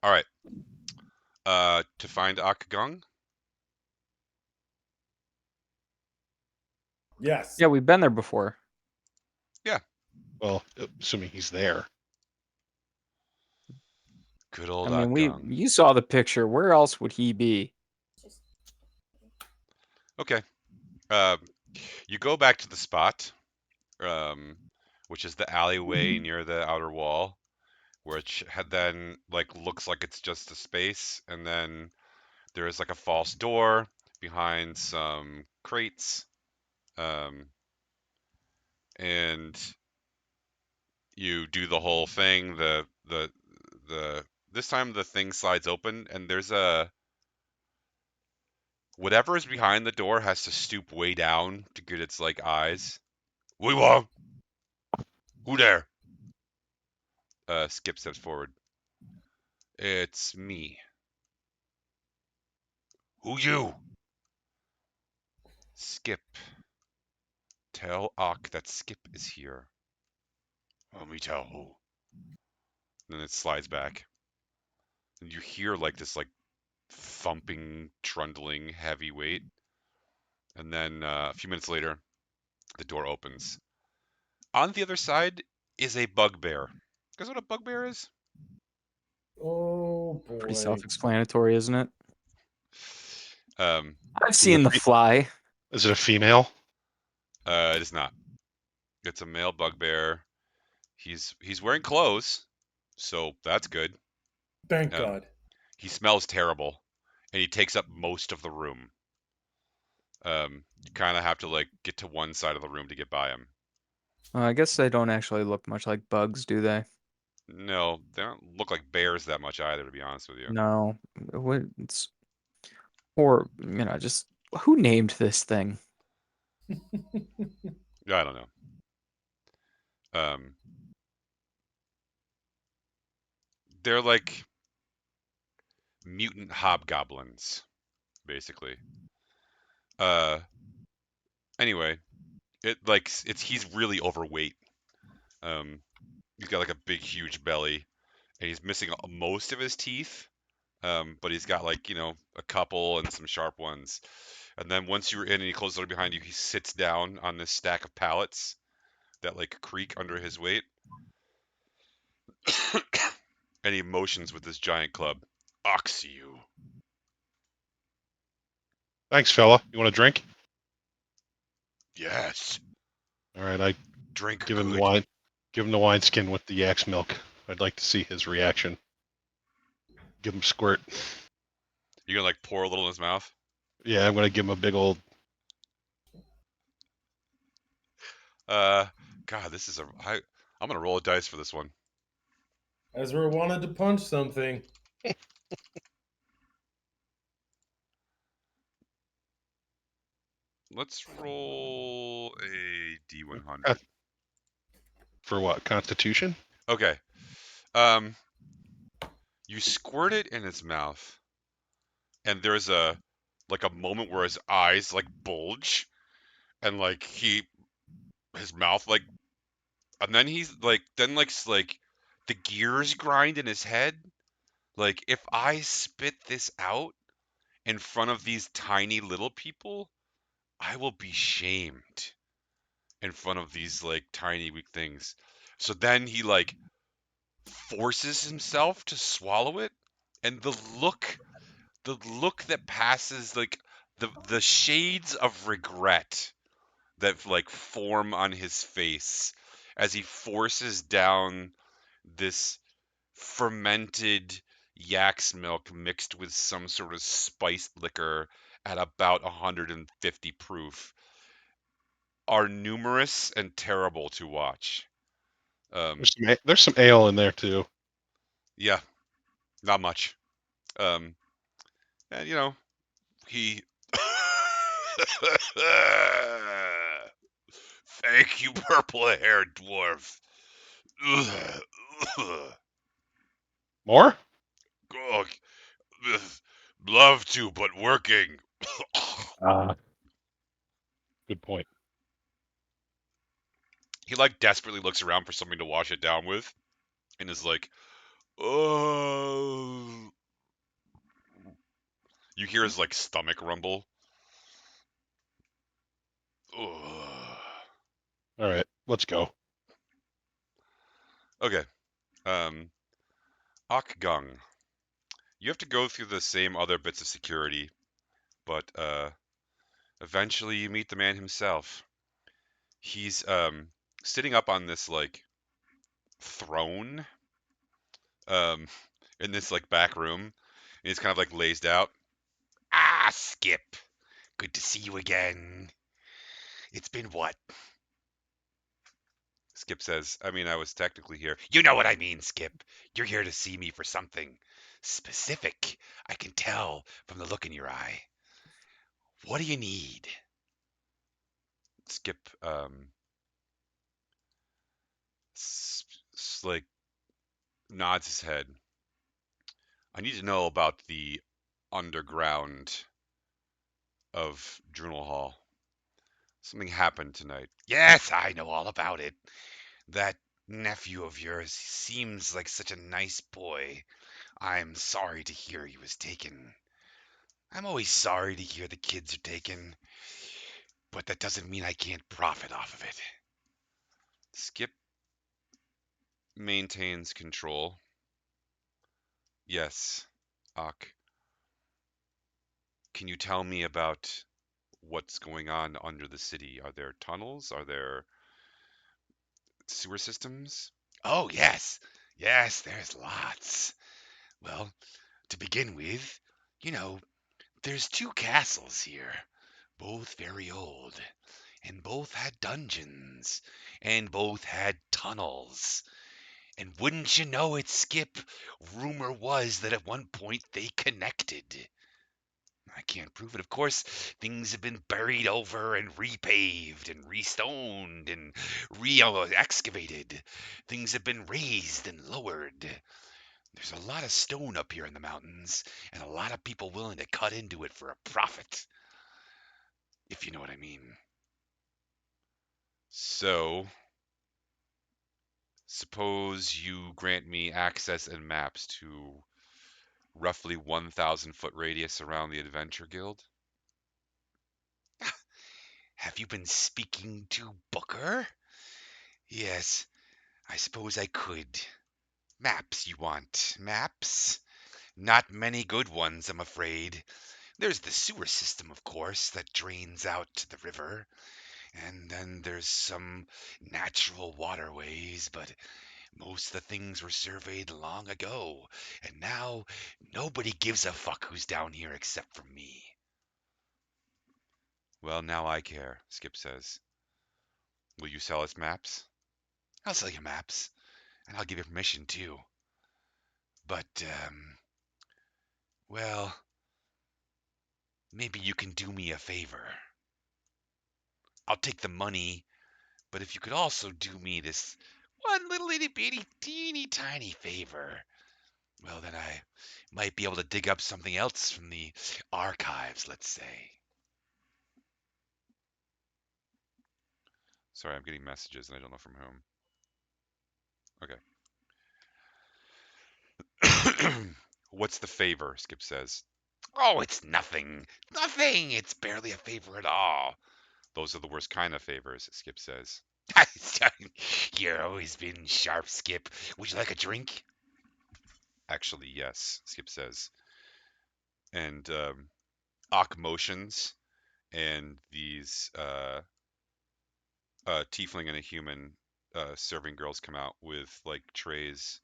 All right. To find Akgung. Yes. Yeah, we've been there before. Well, assuming he's there. Good old I mean, Akgung. you saw the picture. Where else would he be? Okay. You go back to the spot, which is the alleyway near the outer wall, which had then like looks like it's just a space, and then there is like a false door behind some crates, and you do the whole thing. The this time the thing slides open, and there's a whatever is behind the door has to stoop way down to get its like eyes. We want who there? Skip steps forward. It's me. Who you? Skip. Tell Ock that Skip is here. Let me tell who. Then it slides back. And you hear like this like thumping, trundling, heavy weight. And then a few minutes later, the door opens. On the other side is a bugbear. Guess what a bugbear is? Oh Pretty boy. self-explanatory, isn't it? Um, I've seen The Fly. Is it a female? it is not. It's a male bugbear. He's wearing clothes, so that's good. Thank Um, God. He smells terrible, and he takes up most of the room. You kind of have to like get to one side of the room to get by him. I guess they don't actually look much like bugs, do they? No, they don't look like bears that much either, to be honest with you. No. It's just who named this thing? I don't know. They're like mutant hobgoblins, basically. Anyway, he's really overweight. He's got like a big, huge belly, and he's missing most of his teeth. But he's got like a couple and some sharp ones. And then once you're in and he closes the door behind you, he sits down on this stack of pallets that like creak under his weight, and he motions with this giant club. Oxy you. Thanks, fella. You want a drink? Yes. All right, I Drink give him the good. wine. Give him the wineskin with the yak's milk. I'd like to see his reaction. Give him squirt. You gonna like pour a little in his mouth? Yeah, I'm gonna give him a big old. God, this is I'm gonna roll a dice for this one. Ezra wanted to punch something. Let's roll a D100. For what? Constitution? Okay. You squirt it in his mouth, and there's a moment where his eyes like bulge, and like his mouth like, and then he's like, the gears grind in his head. Like, if I spit this out in front of these tiny little people, I will be shamed in front of these like tiny weak things. So then he like forces himself to swallow it, and the look that passes, like the shades of regret that like form on his face as he forces down this fermented yak's milk mixed with some sort of spiced liquor at about 150 proof are numerous and terrible to watch. There's some ale in there too. Yeah, not much. And you know, he thank you, purple-haired dwarf. More? Oh, love to, but working. Good point. He like desperately looks around for something to wash it down with, and is like, "Oh." You hear his like stomach rumble. Ugh. All right, let's go. Okay. Akgung. You have to go through the same other bits of security, but eventually you meet the man himself. He's sitting up on this like throne um in this like back room, and he's kind of like lazed out. Ah, Skip. Good to see you again. It's been what? Skip says, I mean, I was technically here. You know what I mean, Skip. You're here to see me for something specific. I can tell from the look in your eye. What do you need? Skip, like, nods his head. I need to know about the underground of Journal Hall. Something happened tonight. Yes, I know all about it. That nephew of yours seems like such a nice boy. I'm sorry to hear he was taken. I'm always sorry to hear the kids are taken, but that doesn't mean I can't profit off of it. Skip maintains control. Yes, Ak. Can you tell me about what's going on under the city? Are there tunnels? Are there sewer systems? Oh, yes. Yes, there's lots. Well, to begin with, you know, there's two castles here, both very old, and both had dungeons, and both had tunnels. And wouldn't you know it, Skip, rumor was that at one point they connected. I can't prove it, of course. Things have been buried over and repaved and restoned and re-excavated. Things have been raised and lowered. There's a lot of stone up here in the mountains, and a lot of people willing to cut into it for a profit, if you know what I mean. So, suppose you grant me access and maps to roughly 1,000-foot radius around the Adventure Guild? Have you been speaking to Booker? Yes, I suppose I could. Maps, you want? Maps? Not many good ones, I'm afraid. There's the sewer system, of course, that drains out to the river. And then there's some natural waterways, but most of the things were surveyed long ago. And now nobody gives a fuck who's down here except for me. Well, now I care, Skip says. Will you sell us maps? I'll sell you maps, and I'll give you permission too. But, well, maybe you can do me a favor. I'll take the money, but if you could also do me this one little itty bitty teeny tiny favor, well, then I might be able to dig up something else from the archives, let's say. Sorry, I'm getting messages and I don't know from whom. Okay. What's the favor? Skip says. Oh, it's nothing. Nothing. It's barely a favor at all. Those are the worst kind of favors, Skip says. You've always been sharp, Skip. Would you like a drink? Actually, yes, Skip says. And Ock motions, and these tiefling and a human serving girls come out with like trays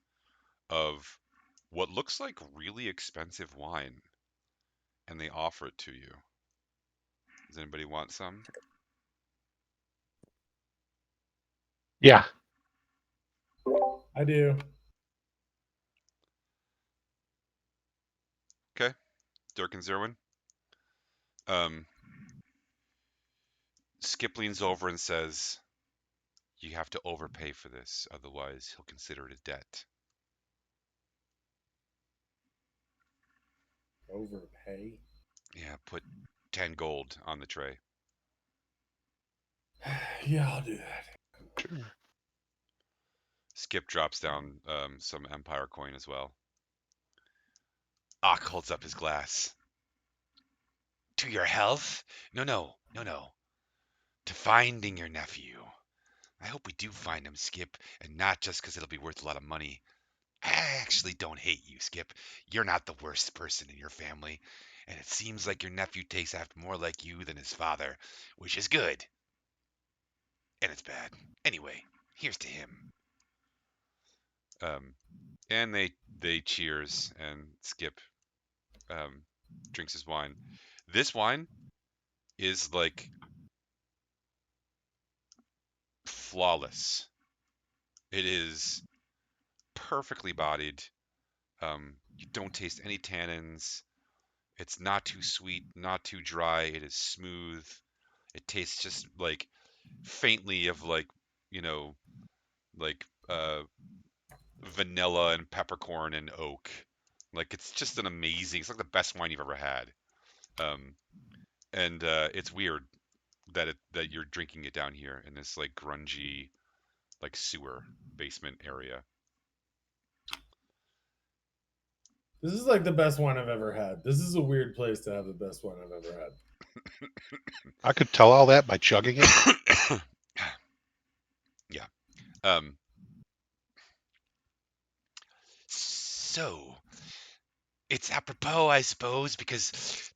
of what looks like really expensive wine, and they offer it to you. Does anybody want some? Yeah. I do. Okay, Dirk and Zerwin. Skip leans over and says, "You have to overpay for this, otherwise he'll consider it a debt." Overpay? Yeah, put 10 gold on the tray. Yeah, I'll do that. Sure. Skip drops down some Empire coin as well. Ock holds up his glass. To your health? No. To finding your nephew. I hope we do find him, Skip, and not just because it'll be worth a lot of money. I actually don't hate you, Skip. You're not the worst person in your family, and it seems like your nephew takes after more like you than his father, which is good. And it's bad. Anyway, here's to him. And they cheers, and Skip drinks his wine. This wine is like flawless. It is perfectly bodied. You don't taste any tannins. It's not too sweet, not too dry. It is smooth. It tastes just like faintly of like, you know, like vanilla and peppercorn and oak. Like it's just an amazing. It's like the best wine you've ever had. And it's weird that you're drinking it down here in this like grungy, like sewer basement area. This is like the best wine I've ever had. This is a weird place to have the best wine I've ever had. I could tell all that by chugging it. Yeah. So it's apropos, I suppose, because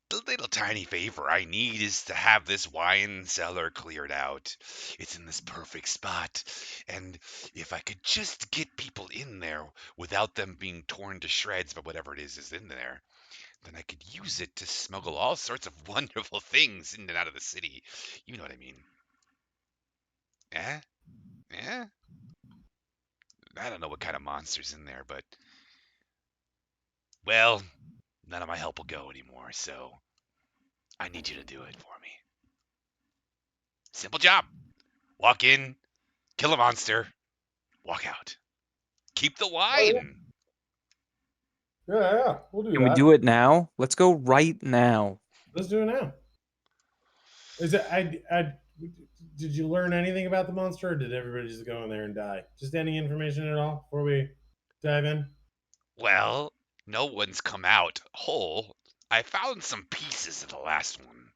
the little tiny favor I need is to have this wine cellar cleared out. It's in this perfect spot, and if I could just get people in there without them being torn to shreds by whatever it is in there, then I could use it to smuggle all sorts of wonderful things in and out of the city. You know what I mean? Eh? Eh? I don't know what kind of monster's in there, but well, none of my help will go anymore, so I need you to do it for me. Simple job. Walk in, kill a monster, walk out. Keep the wine. Yeah, we'll do Can that. we do it now? Let's go right now. Let's do it now. Is it? Did you learn anything about the monster, or did everybody just go in there and die? Just any information at all before we dive in? Well, no one's come out whole. I found some pieces of the last one.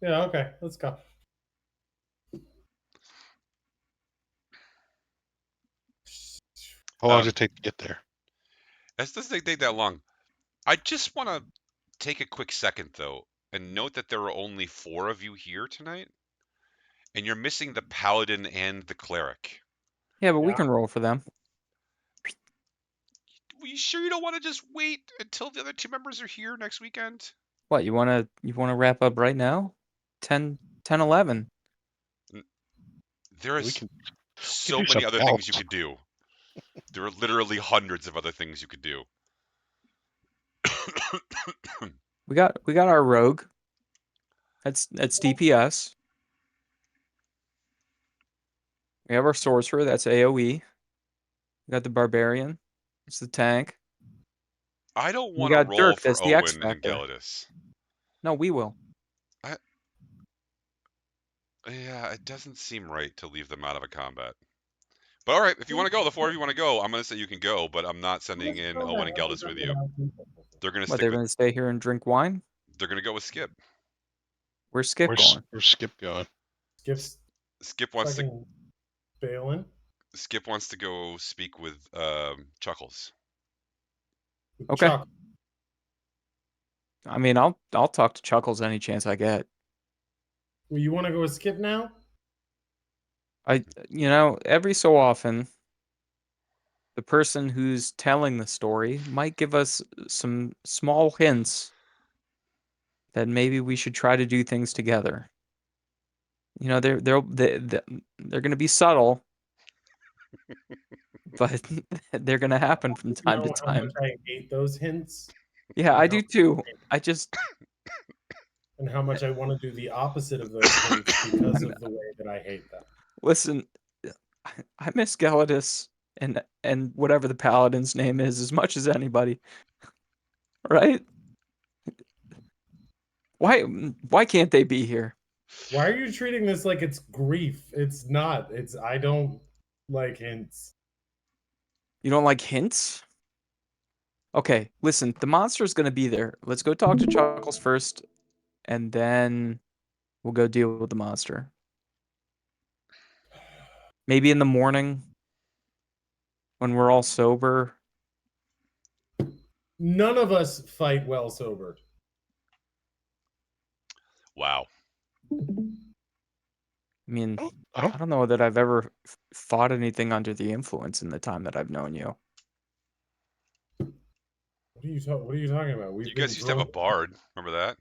Yeah, okay, let's go. How long does it take to get there? This doesn't take that long. I just want to take a quick second though and note that there are only 4 of you here tonight, and you're missing the paladin and the cleric. Yeah, but we Yeah. can roll for them. Are you sure you don't want to just wait until the other 2 members are here next weekend? What, you wanna wrap up right now? 10-11. There We is can so do many something other things you else. could do. There are literally hundreds of other things you could do. We got our rogue. That's DPS. We have our sorcerer. That's AOE. We got the barbarian. It's the tank. I don't We want to got roll Dirk. for That's the X Owen and factor. Gelidus. No, we will. Yeah, it doesn't seem right to leave them out of a combat. But all right, if you want to go, the 4 of you want to go, I'm going to say you can go, but I'm not sending in Owen and Gelidus with you. They're going to What, stick they're with. gonna stay here and drink wine? They're going to go with Skip. Where's Skip going? Where's Skip going? Skip's Skip wants to. fucking bailing. Skip wants to go speak with Chuckles. Okay. Chuck, I mean, I'll talk to Chuckles any chance I get. well, you want to go with Skip now? Every so often, the person who's telling the story might give us some small hints that maybe we should try to do things together. They're going to be subtle, but they're going to happen from You time to know how much time. I hate those hints, Yeah, I how- do too. I just and how much I want to do the opposite of those hints because of the way that I hate them. listen. I miss Gelidus and whatever the paladin's name is as much as anybody. Right? Why can't they be here? Why are you treating this like it's grief? It's not. It's I don't like hints. You don't like hints? Okay, listen, the monster's gonna be there. Let's go talk to Chuckles first, and then we'll go deal with the monster. Maybe in the morning when we're all sober. None of us fight well sober. Wow. I mean, I don't I don't know that I've ever fought anything under the influence in the time that I've known you. What are you talking about? You guys used to have a bard. Remember that?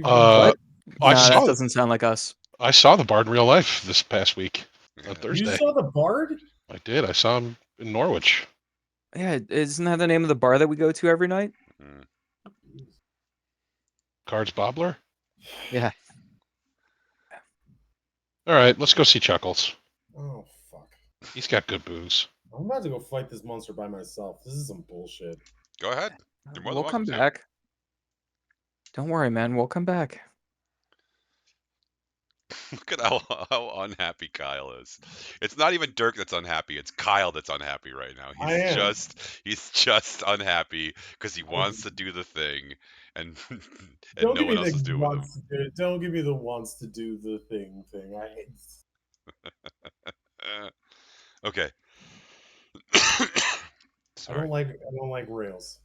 What? I Nah, that saw doesn't sound like us. I saw the Bard in real life this past week Yeah. on You Thursday. saw the bard? I did. I saw him in Norwich. Yeah, isn't that the name of the bar that we go to every night? Mm. Cards Bobbler. Yeah. All right, let's go see Chuckles. Oh fuck! He's got good booze. I'm about to go fight this monster by myself. This is some bullshit. Go ahead. You're more than We'll come welcome to. back. Don't worry, man. We'll come back. Look at how unhappy Kyle is. It's not even Dirk that's unhappy. It's Kyle that's unhappy right now. I am. He's just unhappy because he wants to do the thing, and and Don't no give me one else is the doing with him. wants to do. Don't give me the wants to do the thing. I hate. Okay. I Sorry. don't like rails.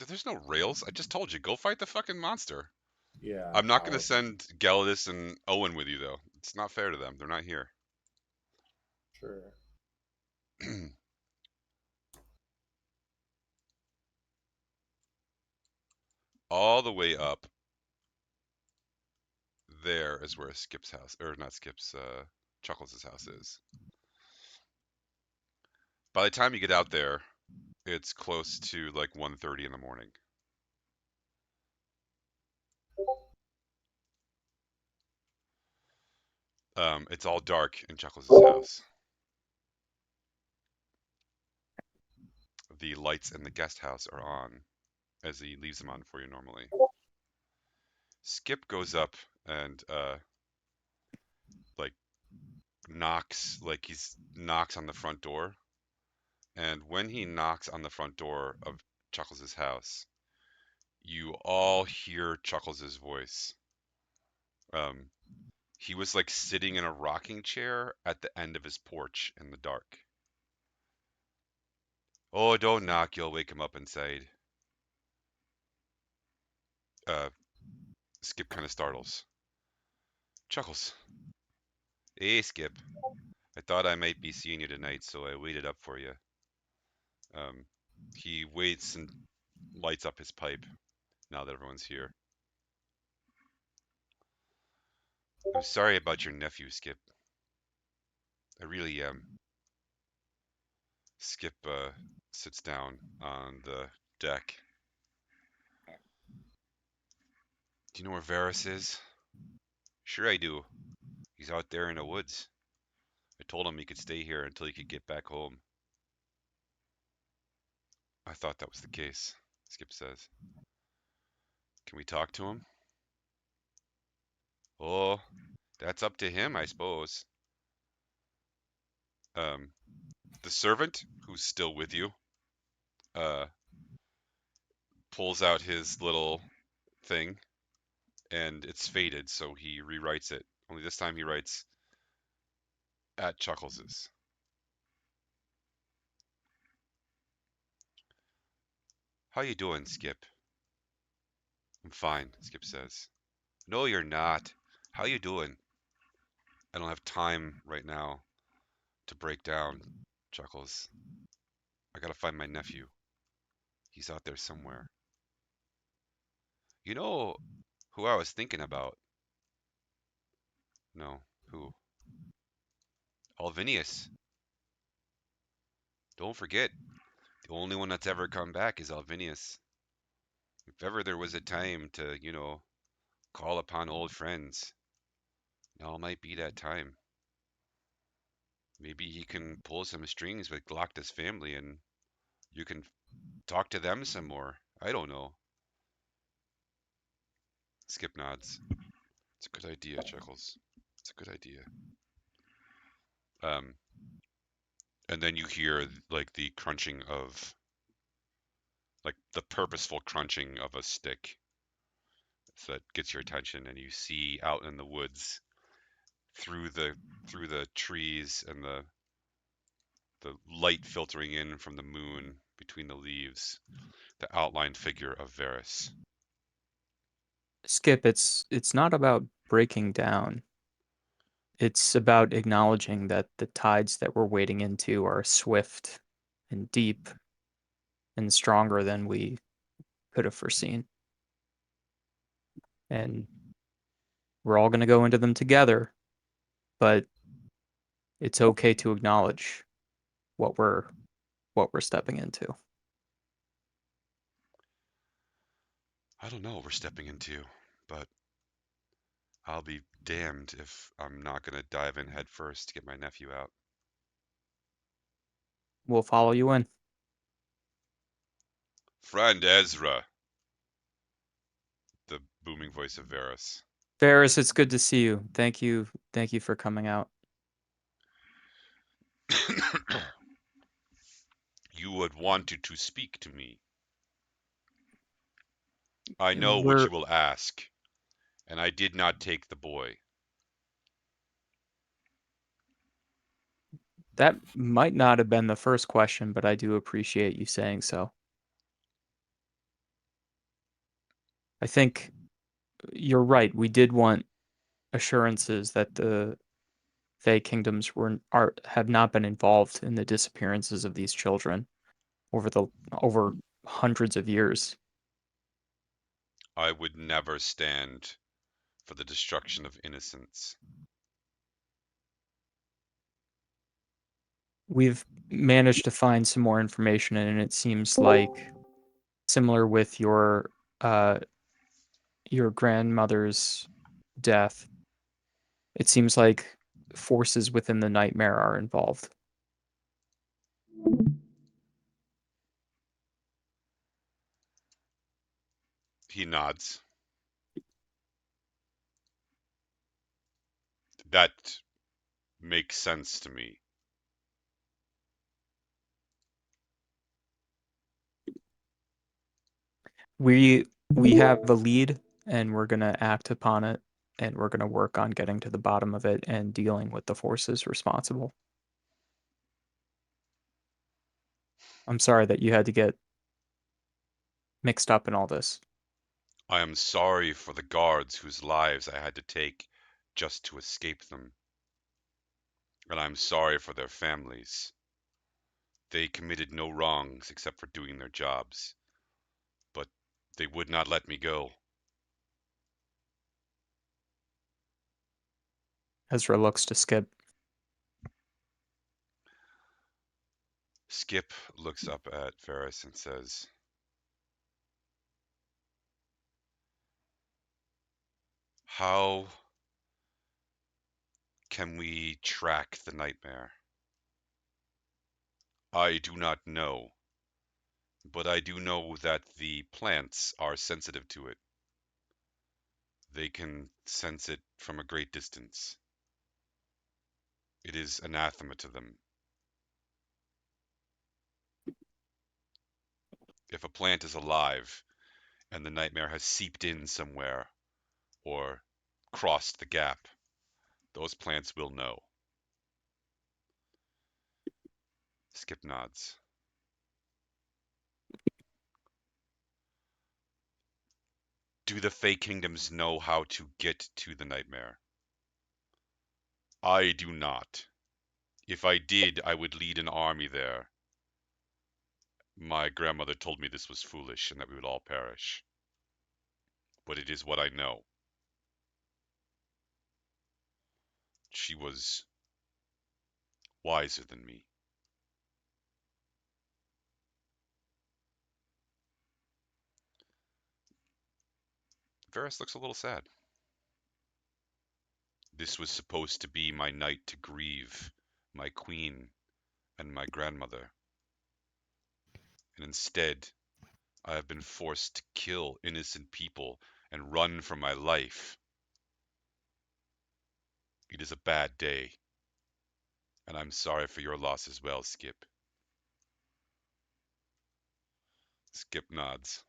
There's no rails. I just told you, go fight the fucking monster. Yeah. I'm not going to send Gelidus and Owen with you, though. It's not fair to them. They're not here. Sure. All the way up there is where Skip's house, or not Skip's, Chuckles' house is. By the time you get out there, it's close to like 1:30 in the morning. It's all dark in Chuckles' house. The lights in the guest house are on, as he leaves them on for you normally. Skip goes up and knocks on the front door, and when he knocks on the front door of Chuckles' house, you all hear Chuckles' voice. He was like sitting in a rocking chair at the end of his porch in the dark. Oh, don't knock. You'll wake him up inside. Skip kind of startles. Chuckles. Hey, Skip. I thought I might be seeing you tonight, so I waited up for you. He waits and lights up his pipe now that everyone's here. I'm sorry about your nephew, Skip. I really am. Skip sits down on the deck. Do you know where Varys is? Sure I do. He's out there in the woods. I told him he could stay here until he could get back home. I thought that was the case, Skip says. Can we talk to him? Oh, that's up to him, I suppose. The servant, who's still with you, pulls out his little thing, and it's faded, so he rewrites it. Only this time he writes at Chuckles's. How you doing, Skip? I'm fine, Skip says. No, you're not. How you doing? I don't have time right now to break down, Chuckles. I gotta find my nephew. He's out there somewhere. You know who I was thinking about? No, who? Alvinius. Don't forget, the only one that's ever come back is Alvinius. If ever there was a time to, call upon old friends, now might be that time. Maybe he can pull some strings with Glocta's family and you can talk to them some more. I don't know. Skip nods. It's a good idea, Chuckles. It's a good idea. And then you hear like the crunching of, like the purposeful crunching of a stick that gets your attention, and you see out in the woods through the trees and the light filtering in from the moon between the leaves, the outlined figure of Varys. Skip, it's not about breaking down. It's about acknowledging that the tides that we're wading into are swift and deep and stronger than we could have foreseen. And we're all going to go into them together, but it's okay to acknowledge what we're stepping into. I don't know what we're stepping into, but I'll be damned if I'm not going to dive in head first to get my nephew out. We'll follow you in. Friend Ezra, the booming voice of Varys. Varys, it's good to see you. Thank you for coming out. You had wanted to speak to me. I know what We're you will ask, and I did not take the boy. That might not have been the first question, but I do appreciate you saying so. I think you're right. We did want assurances that the Fey kingdoms have not been involved in the disappearances of these children over hundreds of years. I would never stand for the destruction of innocence. We've managed to find some more information, and it seems like similar with your grandmother's death. It seems like forces within the nightmare are involved. He nods. That makes sense to me. We have a lead, and we're gonna act upon it, and we're gonna work on getting to the bottom of it and dealing with the forces responsible. I'm sorry that you had to get mixed up in all this. I am sorry for the guards whose lives I had to take just to escape them. And I'm sorry for their families. They committed no wrongs except for doing their jobs. But they would not let me go. Ezra looks to Skip. Skip looks up at Varys and says, "How can we track the nightmare? I do not know, but I do know that the plants are sensitive to it. They can sense it from a great distance. It is anathema to them. If a plant is alive and the nightmare has seeped in somewhere or crossed the gap, those plants will know." Skip nods. "Do the Fey Kingdoms know how to get to the nightmare?" "I do not. If I did, I would lead an army there. My grandmother told me this was foolish and that we would all perish. But it is what I know. She was wiser than me." Varys looks a little sad. "This was supposed to be my night to grieve my queen and my grandmother. And instead, I have been forced to kill innocent people and run for my life. It is a bad day. And I'm sorry for your loss as well, Skip." Skip nods.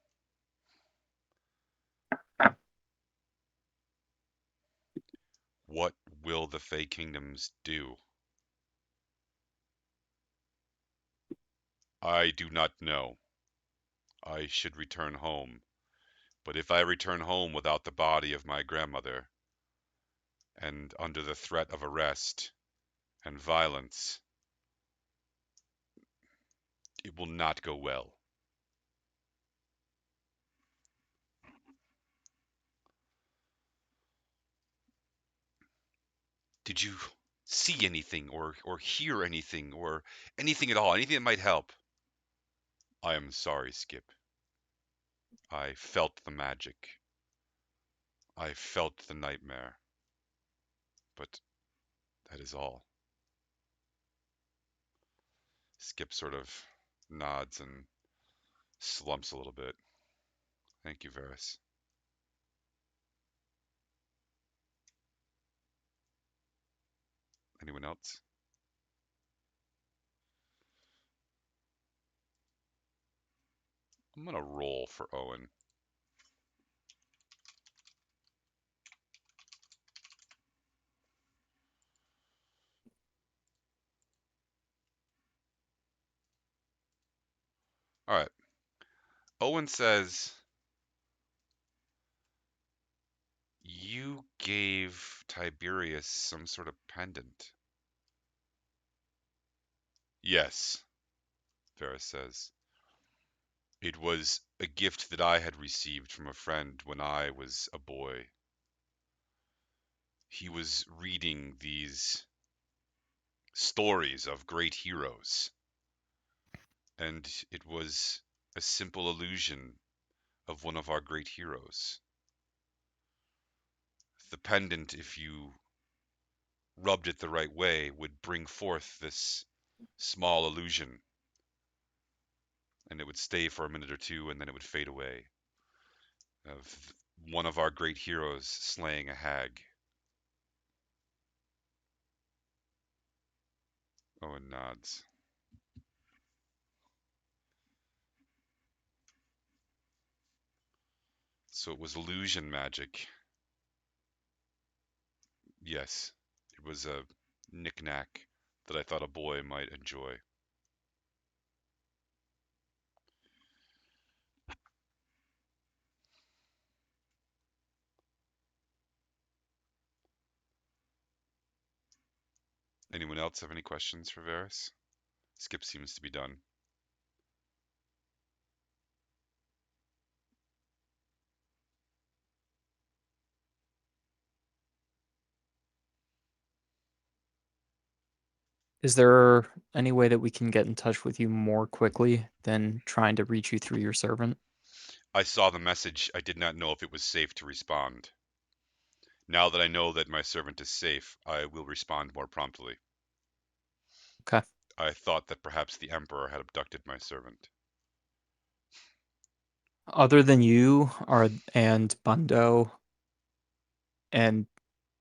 "What will the Fey Kingdoms do?" "I do not know. I should return home. But if I return home without the body of my grandmother, and under the threat of arrest and violence, it will not go well." "Did you see anything or hear anything or anything at all, anything that might help?" "I am sorry, Skip. I felt the magic. I felt the nightmare. But that is all." Skip sort of nods and slumps a little bit. "Thank you, Varys." Anyone else? I'm gonna roll for Owen. All right. Owen says, "You gave Tiberius some sort of pendant." "Yes," Varys says. "It was a gift that I had received from a friend when I was a boy. He was reading these stories of great heroes, and it was a simple illusion of one of our great heroes. The pendant, if you rubbed it the right way, would bring forth this small illusion, and it would stay for a minute or two, and then it would fade away, of one of our great heroes slaying a hag." Owen nods. "So it was illusion magic." "Yes, it was a knick-knack that I thought a boy might enjoy." Anyone else have any questions for Varys? Skip seems to be done. Is there any way that we can get in touch with you more quickly than trying to reach you through your servant? I saw the message. I did not know if it was safe to respond. Now that I know that my servant is safe, I will respond more promptly. Okay. I thought that perhaps the Emperor had abducted my servant. Other than you and Bundo and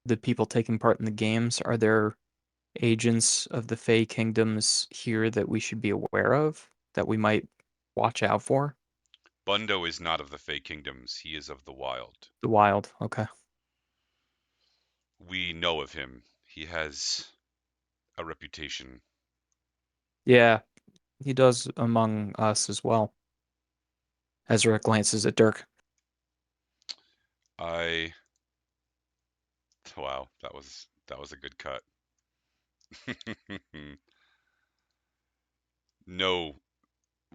the people taking part in the games, are there agents of the Fey Kingdoms here that we should be aware of, that we might watch out for? Bundo is not of the Fey Kingdoms. He is of the Wild. The Wild, okay. We know of him. He has a reputation. Yeah, he does among us as well. Ezra glances at Dirk. Wow, that was a good cut. No,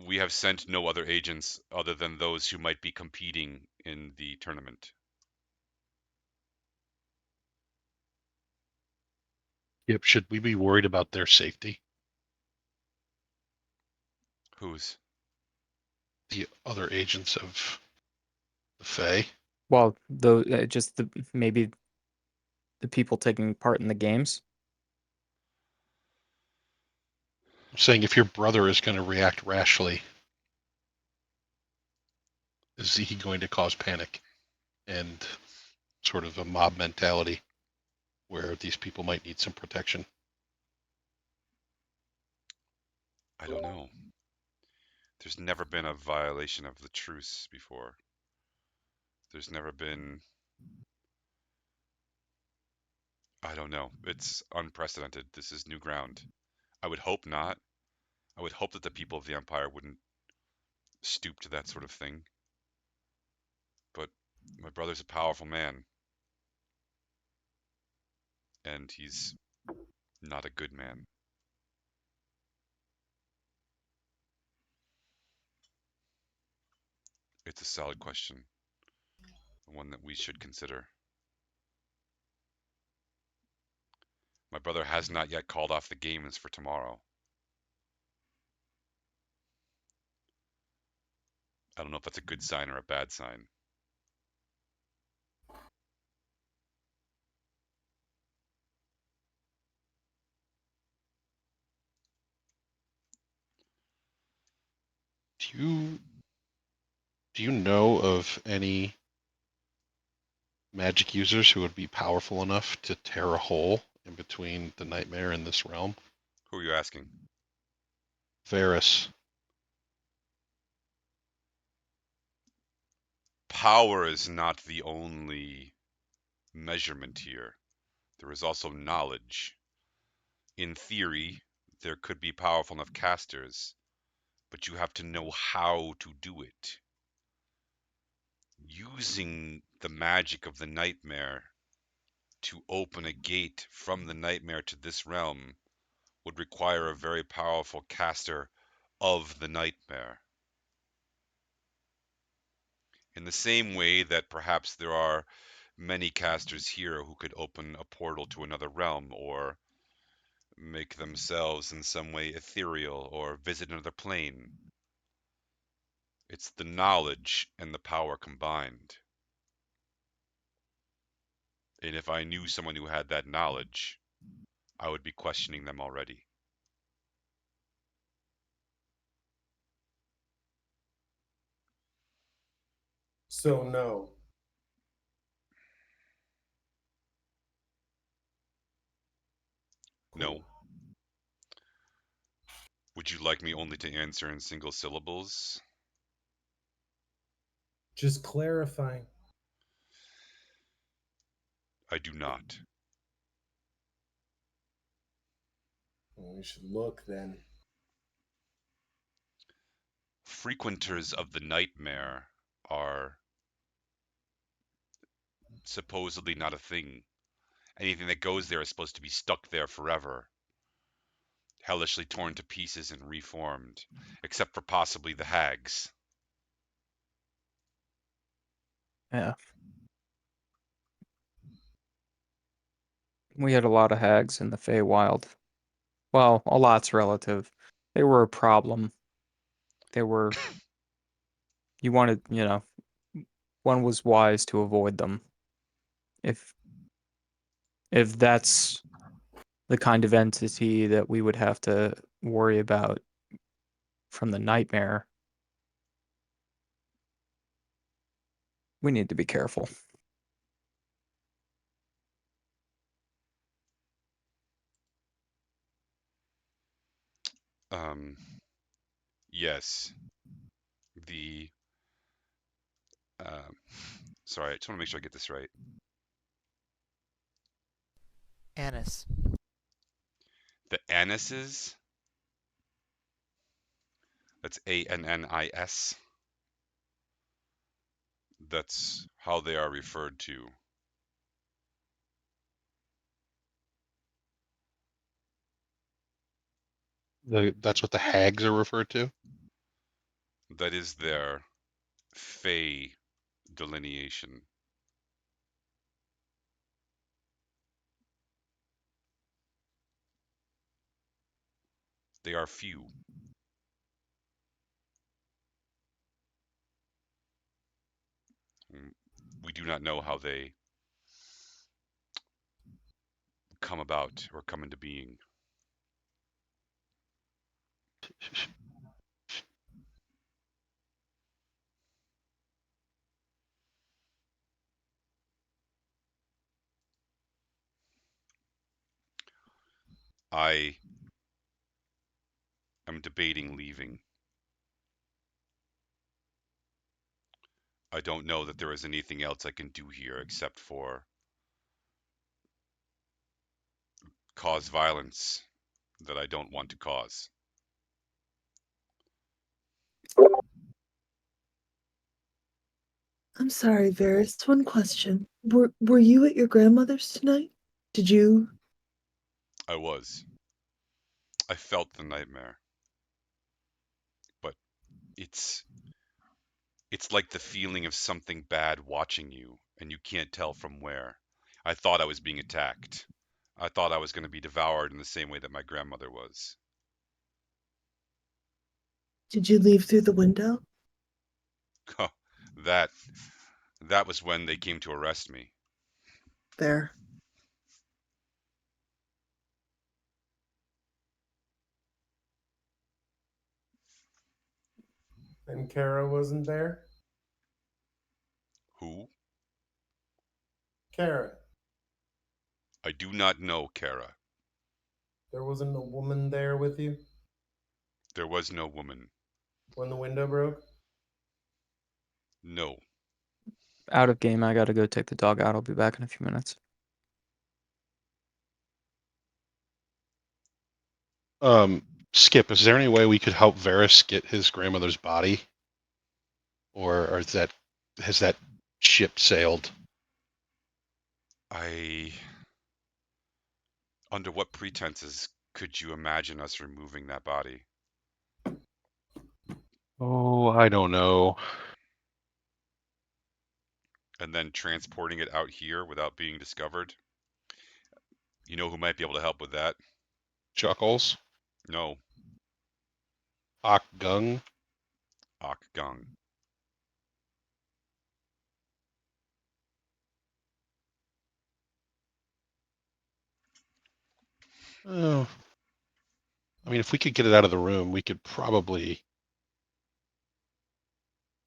we have sent no other agents other than those who might be competing in the tournament. Yep. Should we be worried about their safety? Whose? The other agents of the Fae? Well, maybe the people taking part in the games. I'm saying if your brother is going to react rashly, is he going to cause panic and sort of a mob mentality where these people might need some protection? I don't know. There's never been a violation of the truce before. There's never been. I don't know. It's unprecedented. This is new ground. I would hope not. I would hope that the people of the Empire wouldn't stoop to that sort of thing. But my brother's a powerful man. And he's not a good man. It's a solid question. One that we should consider. My brother has not yet called off the games for tomorrow. I don't know if that's a good sign or a bad sign. Do you know of any magic users who would be powerful enough to tear a hole in between the nightmare and this realm? Who are you asking? Varys. Power is not the only measurement here. There is also knowledge. In theory, there could be powerful enough casters, but you have to know how to do it. Using the magic of the nightmare to open a gate from the nightmare to this realm would require a very powerful caster of the nightmare. In the same way that perhaps there are many casters here who could open a portal to another realm or make themselves in some way ethereal or visit another plane. It's the knowledge and the power combined. And if I knew someone who had that knowledge, I would be questioning them already. So no. No. Cool. Would you like me only to answer in single syllables? Just clarifying. I do not. Well, we should look then. Frequenters of the nightmare are supposedly not a thing. Anything that goes there is supposed to be stuck there forever. hellishly torn to pieces and reformed, except for possibly the hags. Yeah. We had a lot of hags in the Feywild. Well, a lot's relative. They were a problem. They were. You wanted, one was wise to avoid them. If that's the kind of entity that we would have to worry about from the nightmare, we need to be careful. Yes. The sorry, I just want to make sure I get this right. Anise. The Annises. That's Annis. That's how they are referred to. That's what the hags are referred to. That is their Fey delineation. They are few. We do not know how they come about or come into being. I am debating leaving. I don't know that there is anything else I can do here except for cause violence that I don't want to cause. I'm sorry, Varys. One question. Were you at your grandmother's tonight? Did you? I was. I felt the nightmare. But it's like the feeling of something bad watching you and you can't tell from where. I thought I was being attacked. I thought I was going to be devoured in the same way that my grandmother was. Did you leave through the window? that was when they came to arrest me. There. And Kara wasn't there? Who? Kara. I do not know, Kara. There wasn't a woman there with you There was no woman. when the window broke? No. Out of game, I gotta go take the dog out. I'll be back in a few minutes. Skip, is there any way we could help Varys get his grandmother's body, or has that ship sailed? Under what pretenses could you imagine us removing that body? Oh, I don't know. And then transporting it out here without being discovered? You know who might be able to help with that? Chuckles, No. Gung. Gung. Oh, I mean, if we could get it out of the room, we could probably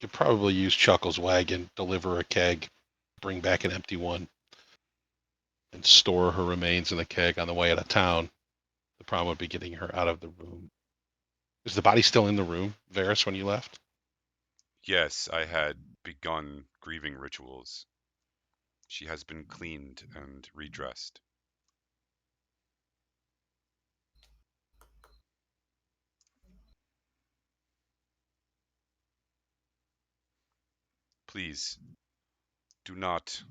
use Chuckles' wagon, deliver a keg, bring back an empty one, and store her remains in the keg on the way out of town. The problem would be getting her out of the room. Is the body still in the room, Varys, when you left? Yes, I had begun grieving rituals. She has been cleaned and redressed. Please, do not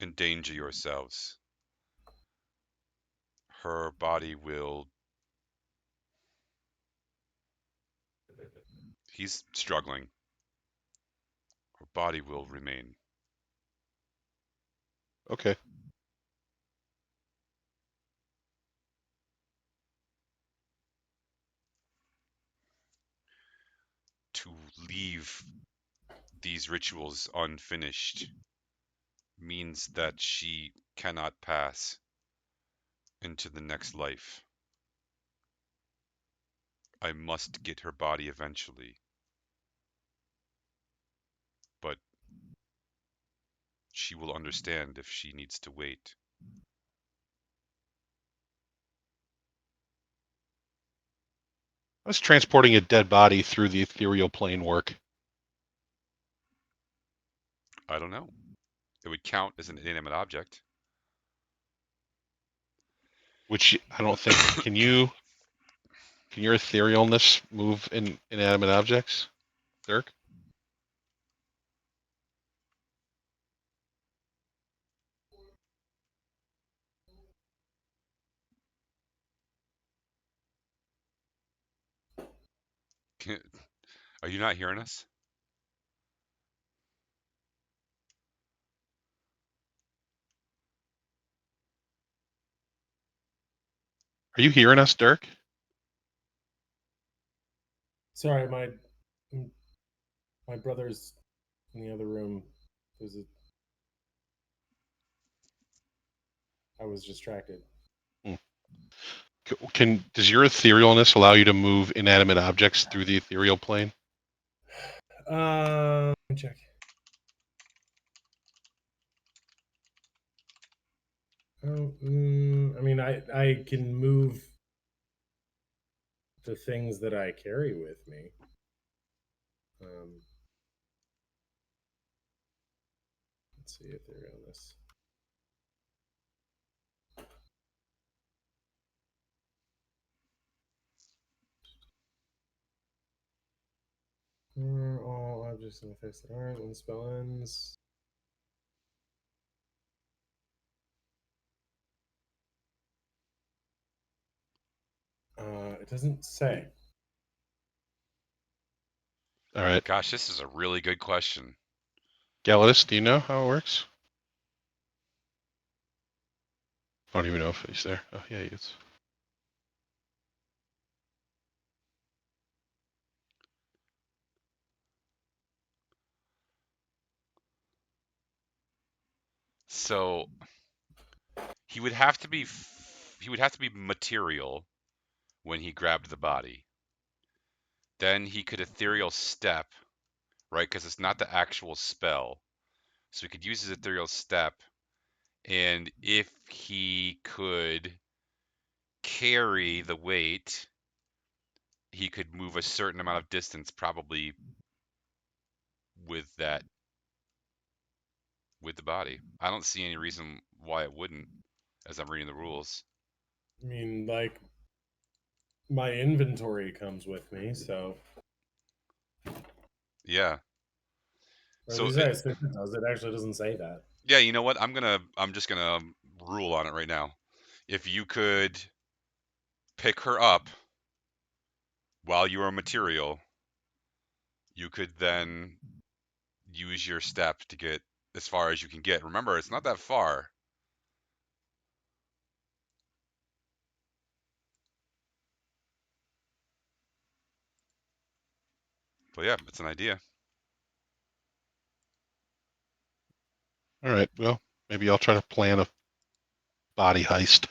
endanger yourselves. her body will. He's struggling. Her body will remain. Okay. To leave these rituals unfinished means that she cannot pass into the next life. I must get her body eventually. But she will understand if she needs to wait. How does transporting a dead body through the ethereal plane work? I don't know. It would count as an inanimate object. Which I don't think. Can your etherealness move in inanimate objects, Dirk? Are you not hearing us? Are you hearing us, Dirk? Sorry, my brother's in the other room. I was distracted. Does your etherealness allow you to move inanimate objects through the ethereal plane? Let me check. Oh, I mean, I can move the things that I carry with me. Let's see if they're on this. All objects and effects that aren't when the spell ends. It doesn't say. All right. Gosh, this is a really good question. Galatus, do you know how it works? I don't even know if he's there. Oh, yeah, he is. So he would have to be material when he grabbed the body. Then he could ethereal step, right? Because it's not the actual spell. So he could use his ethereal step, and if he could carry the weight, he could move a certain amount of distance, probably with the body. I don't see any reason why it wouldn't, as I'm reading the rules. I mean, like, my inventory comes with me, so. Yeah. Or at So least I think it does. It actually doesn't say that. yeah, you know what? I'm just gonna rule on it right now. If you could pick her up while you are material, you could then use your step to get as far as you can get. Remember, it's not that far. But yeah, it's an idea. All right. Well, maybe I'll try to plan a body heist.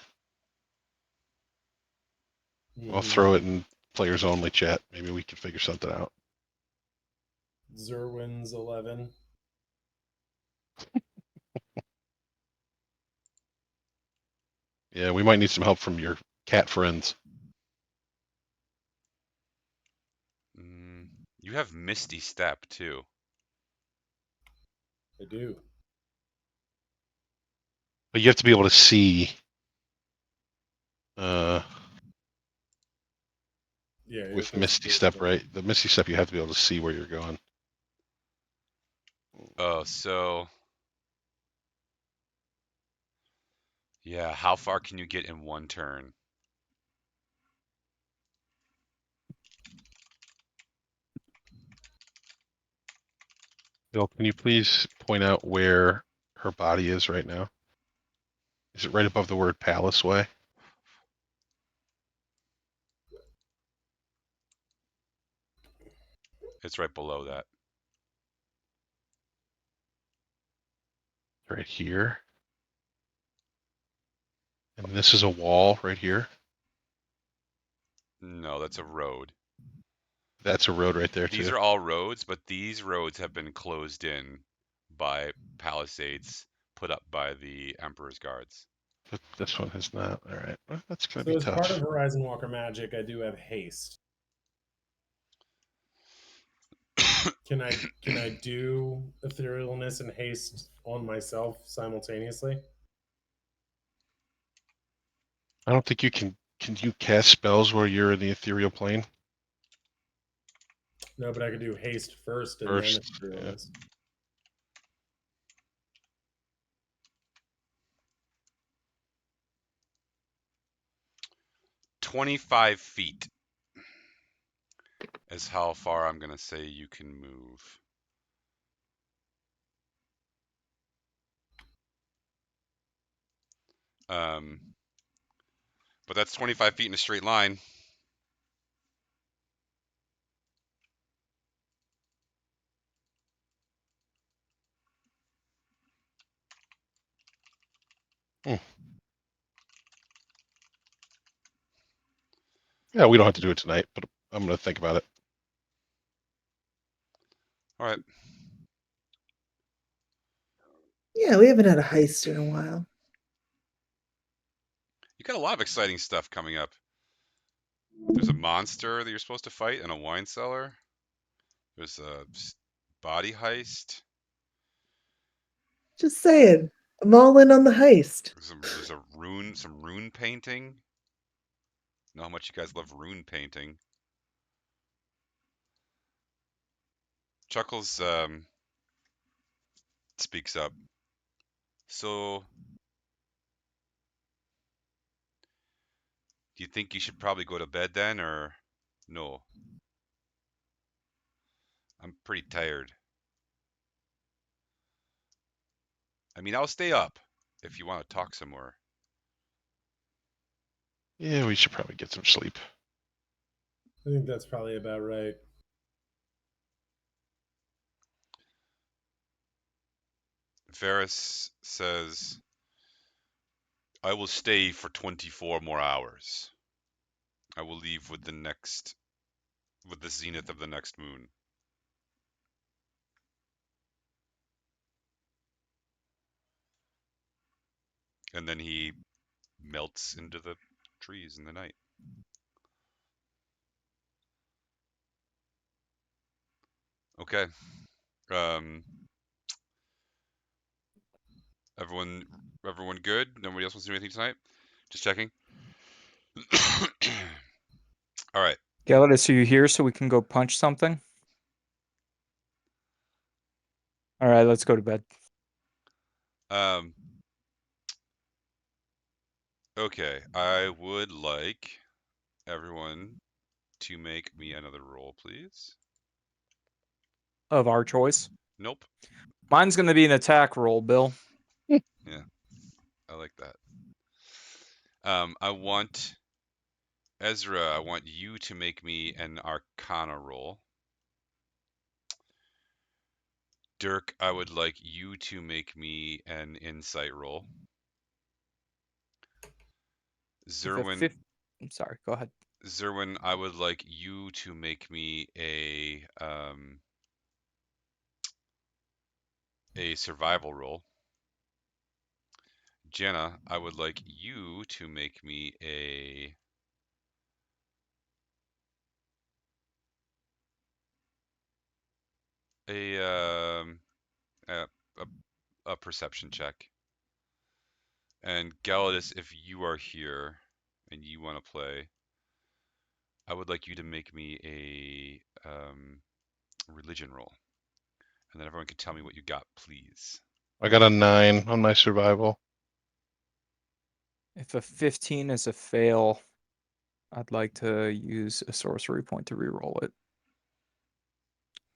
I'll throw it in players only chat. Maybe we can figure something out. Zerwin's 11. Yeah, we might need some help from your cat friends. You have Misty Step too. I do. But you have to be able to see. Yeah. With Misty Step, right? The Misty Step, you have to be able to see where you're going. Oh, so Yeah, how far can you get in one turn? Bill, can you please point out where her body is right now? Is it right above the word Palace Way? It's right below that. Right here. And this is a wall right here. No, that's a road. That's a road right there These too. are all roads, but these roads have been closed in by palisades put up by the Emperor's guards. But this one has not. All right, well, that's gonna So be as part of tough. Horizon Walker magic, I do have haste. Can I do etherealness and haste on myself simultaneously? I don't think you can. Can you cast spells where you're in the ethereal plane No, but I could do haste first and then first? Yeah. etherealness. 25 feet is how far I'm gonna say you can move. But that's 25 feet in a straight line. Yeah, we don't have to do it tonight, but I'm gonna think about it. All right. Yeah, we haven't had a heist in a while. You got a lot of exciting stuff coming up. There's a monster that you're supposed to fight in a wine cellar. There's a body heist. Just saying, I'm all in on the heist. There's some rune painting. Know how much you guys love rune painting. Chuckles speaks up. So, do you think you should probably go to bed then, or no? I'm pretty tired. I mean, I'll stay up if you want to talk some more. Yeah, we should probably get some sleep. I think that's probably about right. Varys says, I will stay for 24 more hours. I will leave with the zenith of the next moon. And then he melts into the trees in the night. Okay. Everyone good? Nobody else wants to do anything tonight? Just checking. All right. Galatus, are you here so we can go punch something? All right, let's go to bed. Okay. I would like everyone to make me another roll, please. Of our choice. Nope. Mine's going to be an attack roll, Bill. Yeah. I like that. I want Ezra, I want you to make me an Arcana roll. Dirk, I would like you to make me an Insight roll. Zerwin, I'm sorry, go ahead. Zerwin, I would like you to make me a survival roll. Jenna, I would like you to make me a perception check. And Galadis, if you are here and you want to play, I would like you to make me a religion roll. And then everyone can tell me what you got, please. I got a 9 on my survival. If a 15 is a fail, I'd like to use a sorcery point to reroll it.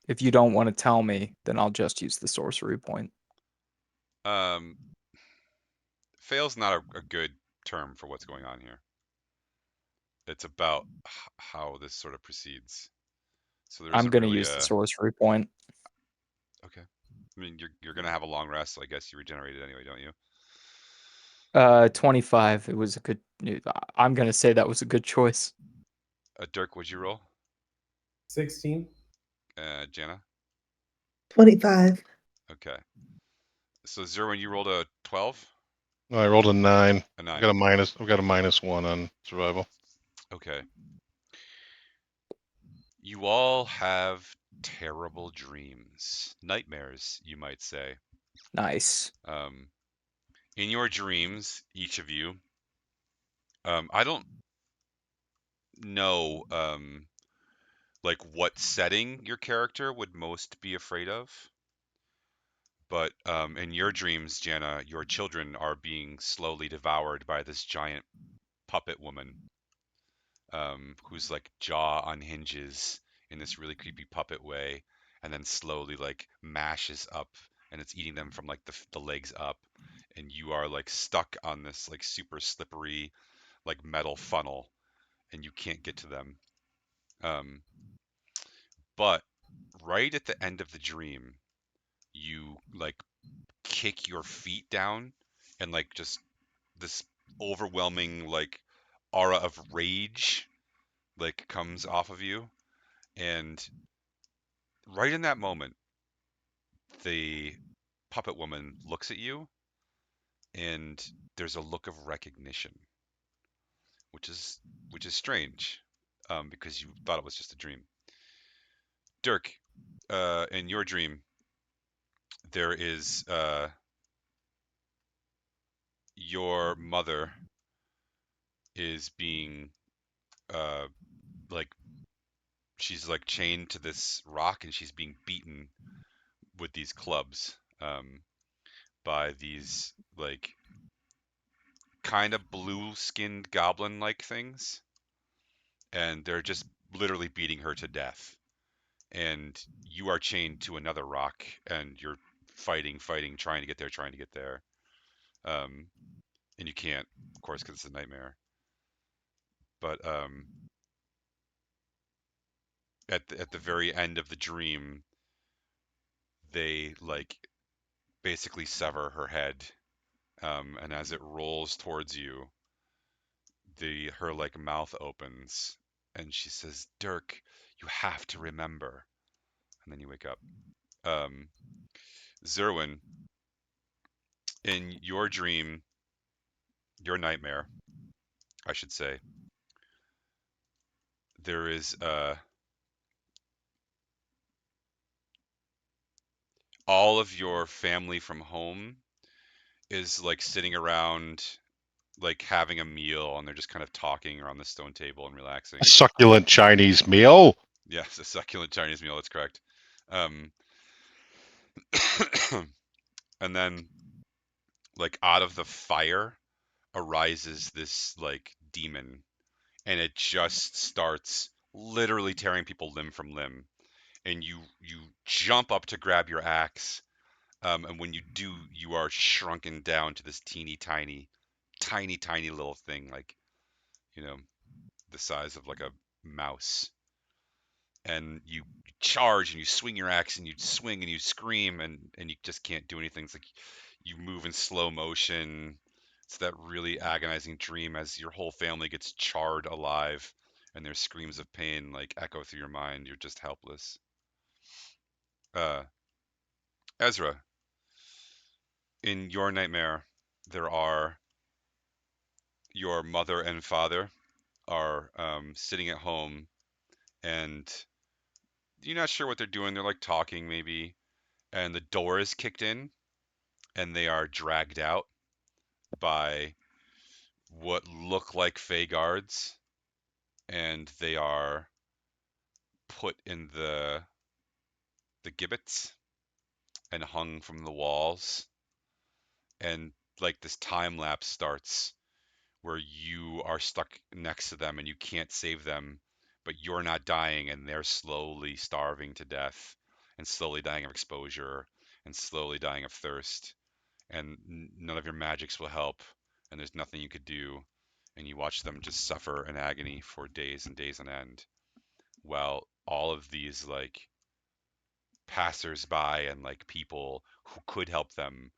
If you don't want to tell me, then I'll just use the sorcery point. Fail's not a good term for what's going on here. It's about how this sort of proceeds. So there I'm isn't going to really use the sorcery point. Okay. I mean, you're gonna have a long rest, so I guess you regenerate it anyway, don't you? 25. It was a good. I'm going to say that was a good choice. Dirk, what'd you roll? 16. Jana? 25. Okay. So Zerwin, you rolled a 12? No, I rolled a 9. A We 9. got a minus. We got a -1 on survival. Okay. You all have terrible dreams. Nightmares, you might say. Nice. In your dreams, each of you, I don't know, like what setting your character would most be afraid of. But in your dreams, Jana, your children are being slowly devoured by this giant puppet woman, whose like jaw unhinges in this really creepy puppet way, and then slowly like mashes up, and it's eating them from like the legs up, and you are like stuck on this like super slippery like metal funnel, and you can't get to them. Um, but right at the end of the dream, you like kick your feet down, and like just this overwhelming like aura of rage like comes off of you, and right in that moment the puppet woman looks at you, and there's a look of recognition, which is strange, because you thought it was just a dream. Dirk, in your dream there is your mother is being like she's like chained to this rock, and she's being beaten with these clubs, by these like kind of blue skinned goblin like things, and they're just literally beating her to death, and you are chained to another rock, and you're fighting, trying to get there, um, and you can't, of course, because it's a nightmare. But at the very end of the dream, they like basically sever her head, and as it rolls towards you, her like mouth opens, and she says, "Dirk, you have to remember," and then you wake up. Um, Zerwin, in your dream, your nightmare, I should say, there is all of your family from home is like sitting around like having a meal, and they're just kind of talking around the stone table and A relaxing. succulent Chinese meal. Yes, a succulent Chinese meal, that's correct. Um, and then like out of the fire arises this like demon, and it just starts literally tearing people limb from limb, and you jump up to grab your axe, and when you do, you are shrunken down to this tiny little thing, like, you know, the size of like a mouse, and you charge and you swing your axe and you swing and you scream, and you just can't do anything. It's like you move in slow motion. It's that really agonizing dream as your whole family gets charred alive, and their screams of pain like echo through your mind. You're just helpless. uh Ezra, in your nightmare, there are your mother and father are sitting at home, and you're not sure what they're doing. They're like talking maybe, and the door is kicked in, and they are dragged out by what look like Fey guards, and they are put in the gibbets and hung from the walls, and like this time lapse starts where you are stuck next to them and you can't save them, but you're not dying and they're slowly starving to death and slowly dying of exposure and slowly dying of thirst, and none of your magics will help, and there's nothing you could do, and you watch them just suffer in agony for days and days on end, while all of these like passers-by and like people who could help them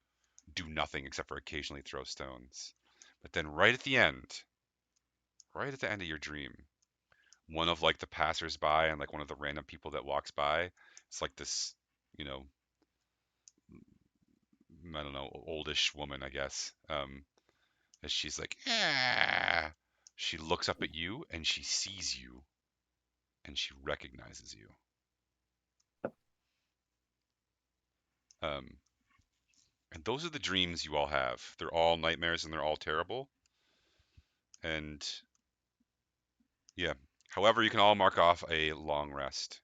do nothing except for occasionally throw stones. But then right at the end of your dream, one of like the passers-by and like one of the random people that walks by, it's like this, you know, I don't know, oldish woman, I guess. As she's like, ah, she looks up at you and she sees you and she recognizes you. And those are the dreams you all have. They're all nightmares and they're all terrible. And yeah, however, you can all mark off a long rest.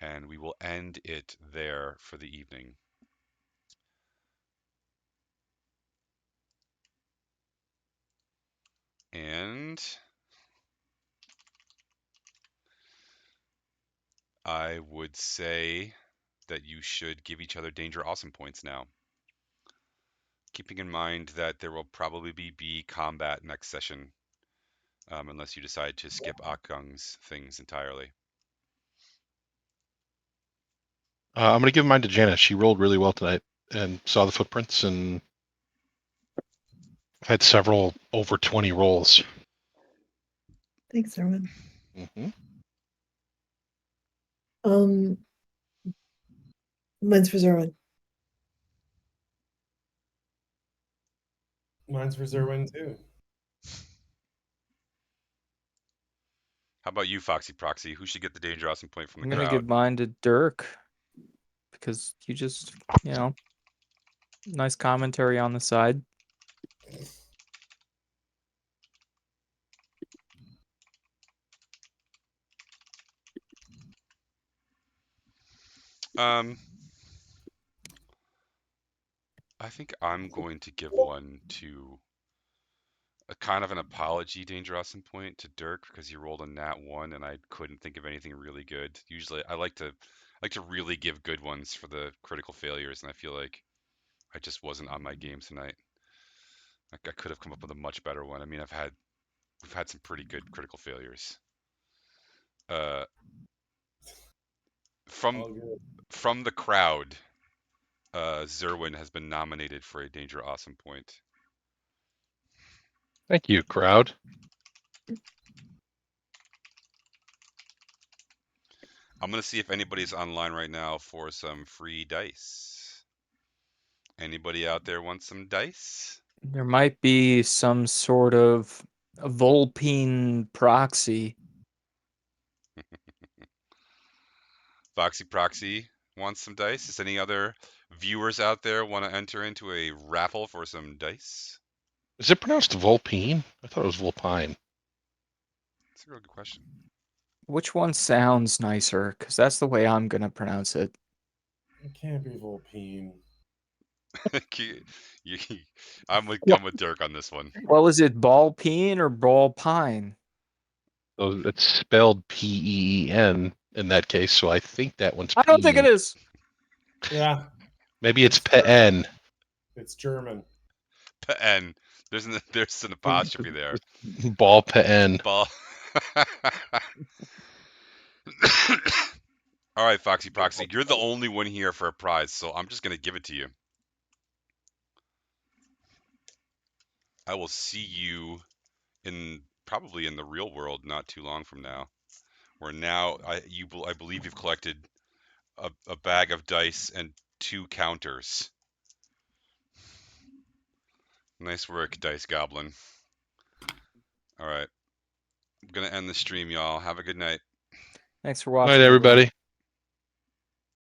And we will end it there for the evening. And I would say that you should give each other danger awesome points now. Keeping in mind that there will probably be combat next session, unless you decide to skip Akgung's things entirely. I'm going to give mine to Janice. She rolled really well tonight and saw the footprints and had several over 20 rolls. Thanks, Erwin. Mm-hmm. Mine's for Zerwin. Mine's for Zerwin too. How about you, Foxy Proxy? Who should get the danger awesome point from the I'm gonna crowd? give mine to Dirk because you just, nice commentary on the side. I think I'm going to give one to a kind of an apology danger awesome point to Dirk because he rolled a nat 1 and I couldn't think of anything really good. Usually I like to really give good ones for the critical failures, and I feel like I just wasn't on my game tonight. Like I could have come up with a much better one. I mean, we've had some pretty good critical failures. From the crowd, Zerwin has been nominated for a danger awesome point. Thank you, crowd. I'm gonna see if anybody's online right now for some free dice. Anybody out there want some dice? There might be some sort of a Volpine proxy. Foxy Proxy wants some dice. Does any other viewers out there want to enter into a raffle for some dice? Is it pronounced Volpine? I thought it was Volpine. That's a real good question. Which one sounds nicer? Because that's the way I'm gonna pronounce it. It can't be Volpine. I'm with Dirk on this one. Well, is it Ballpeen or Ballpine? So it's spelled P-E-E-N in that case, so I think that one's I don't think it is. Yeah, Maybe it's P-N. it's German. And there's an apostrophe there. Ball P-N. Ball. All right, Foxy Proxy, you're the only one here for a prize, so I'm just gonna give it to you. I will see you probably in the real world not too long from now. Where now I believe you've collected a bag of dice and 2 counters. Nice work, Dice Goblin. All right. I'm going to end the stream, y'all. Have a good night. Thanks for watching. Night, everybody.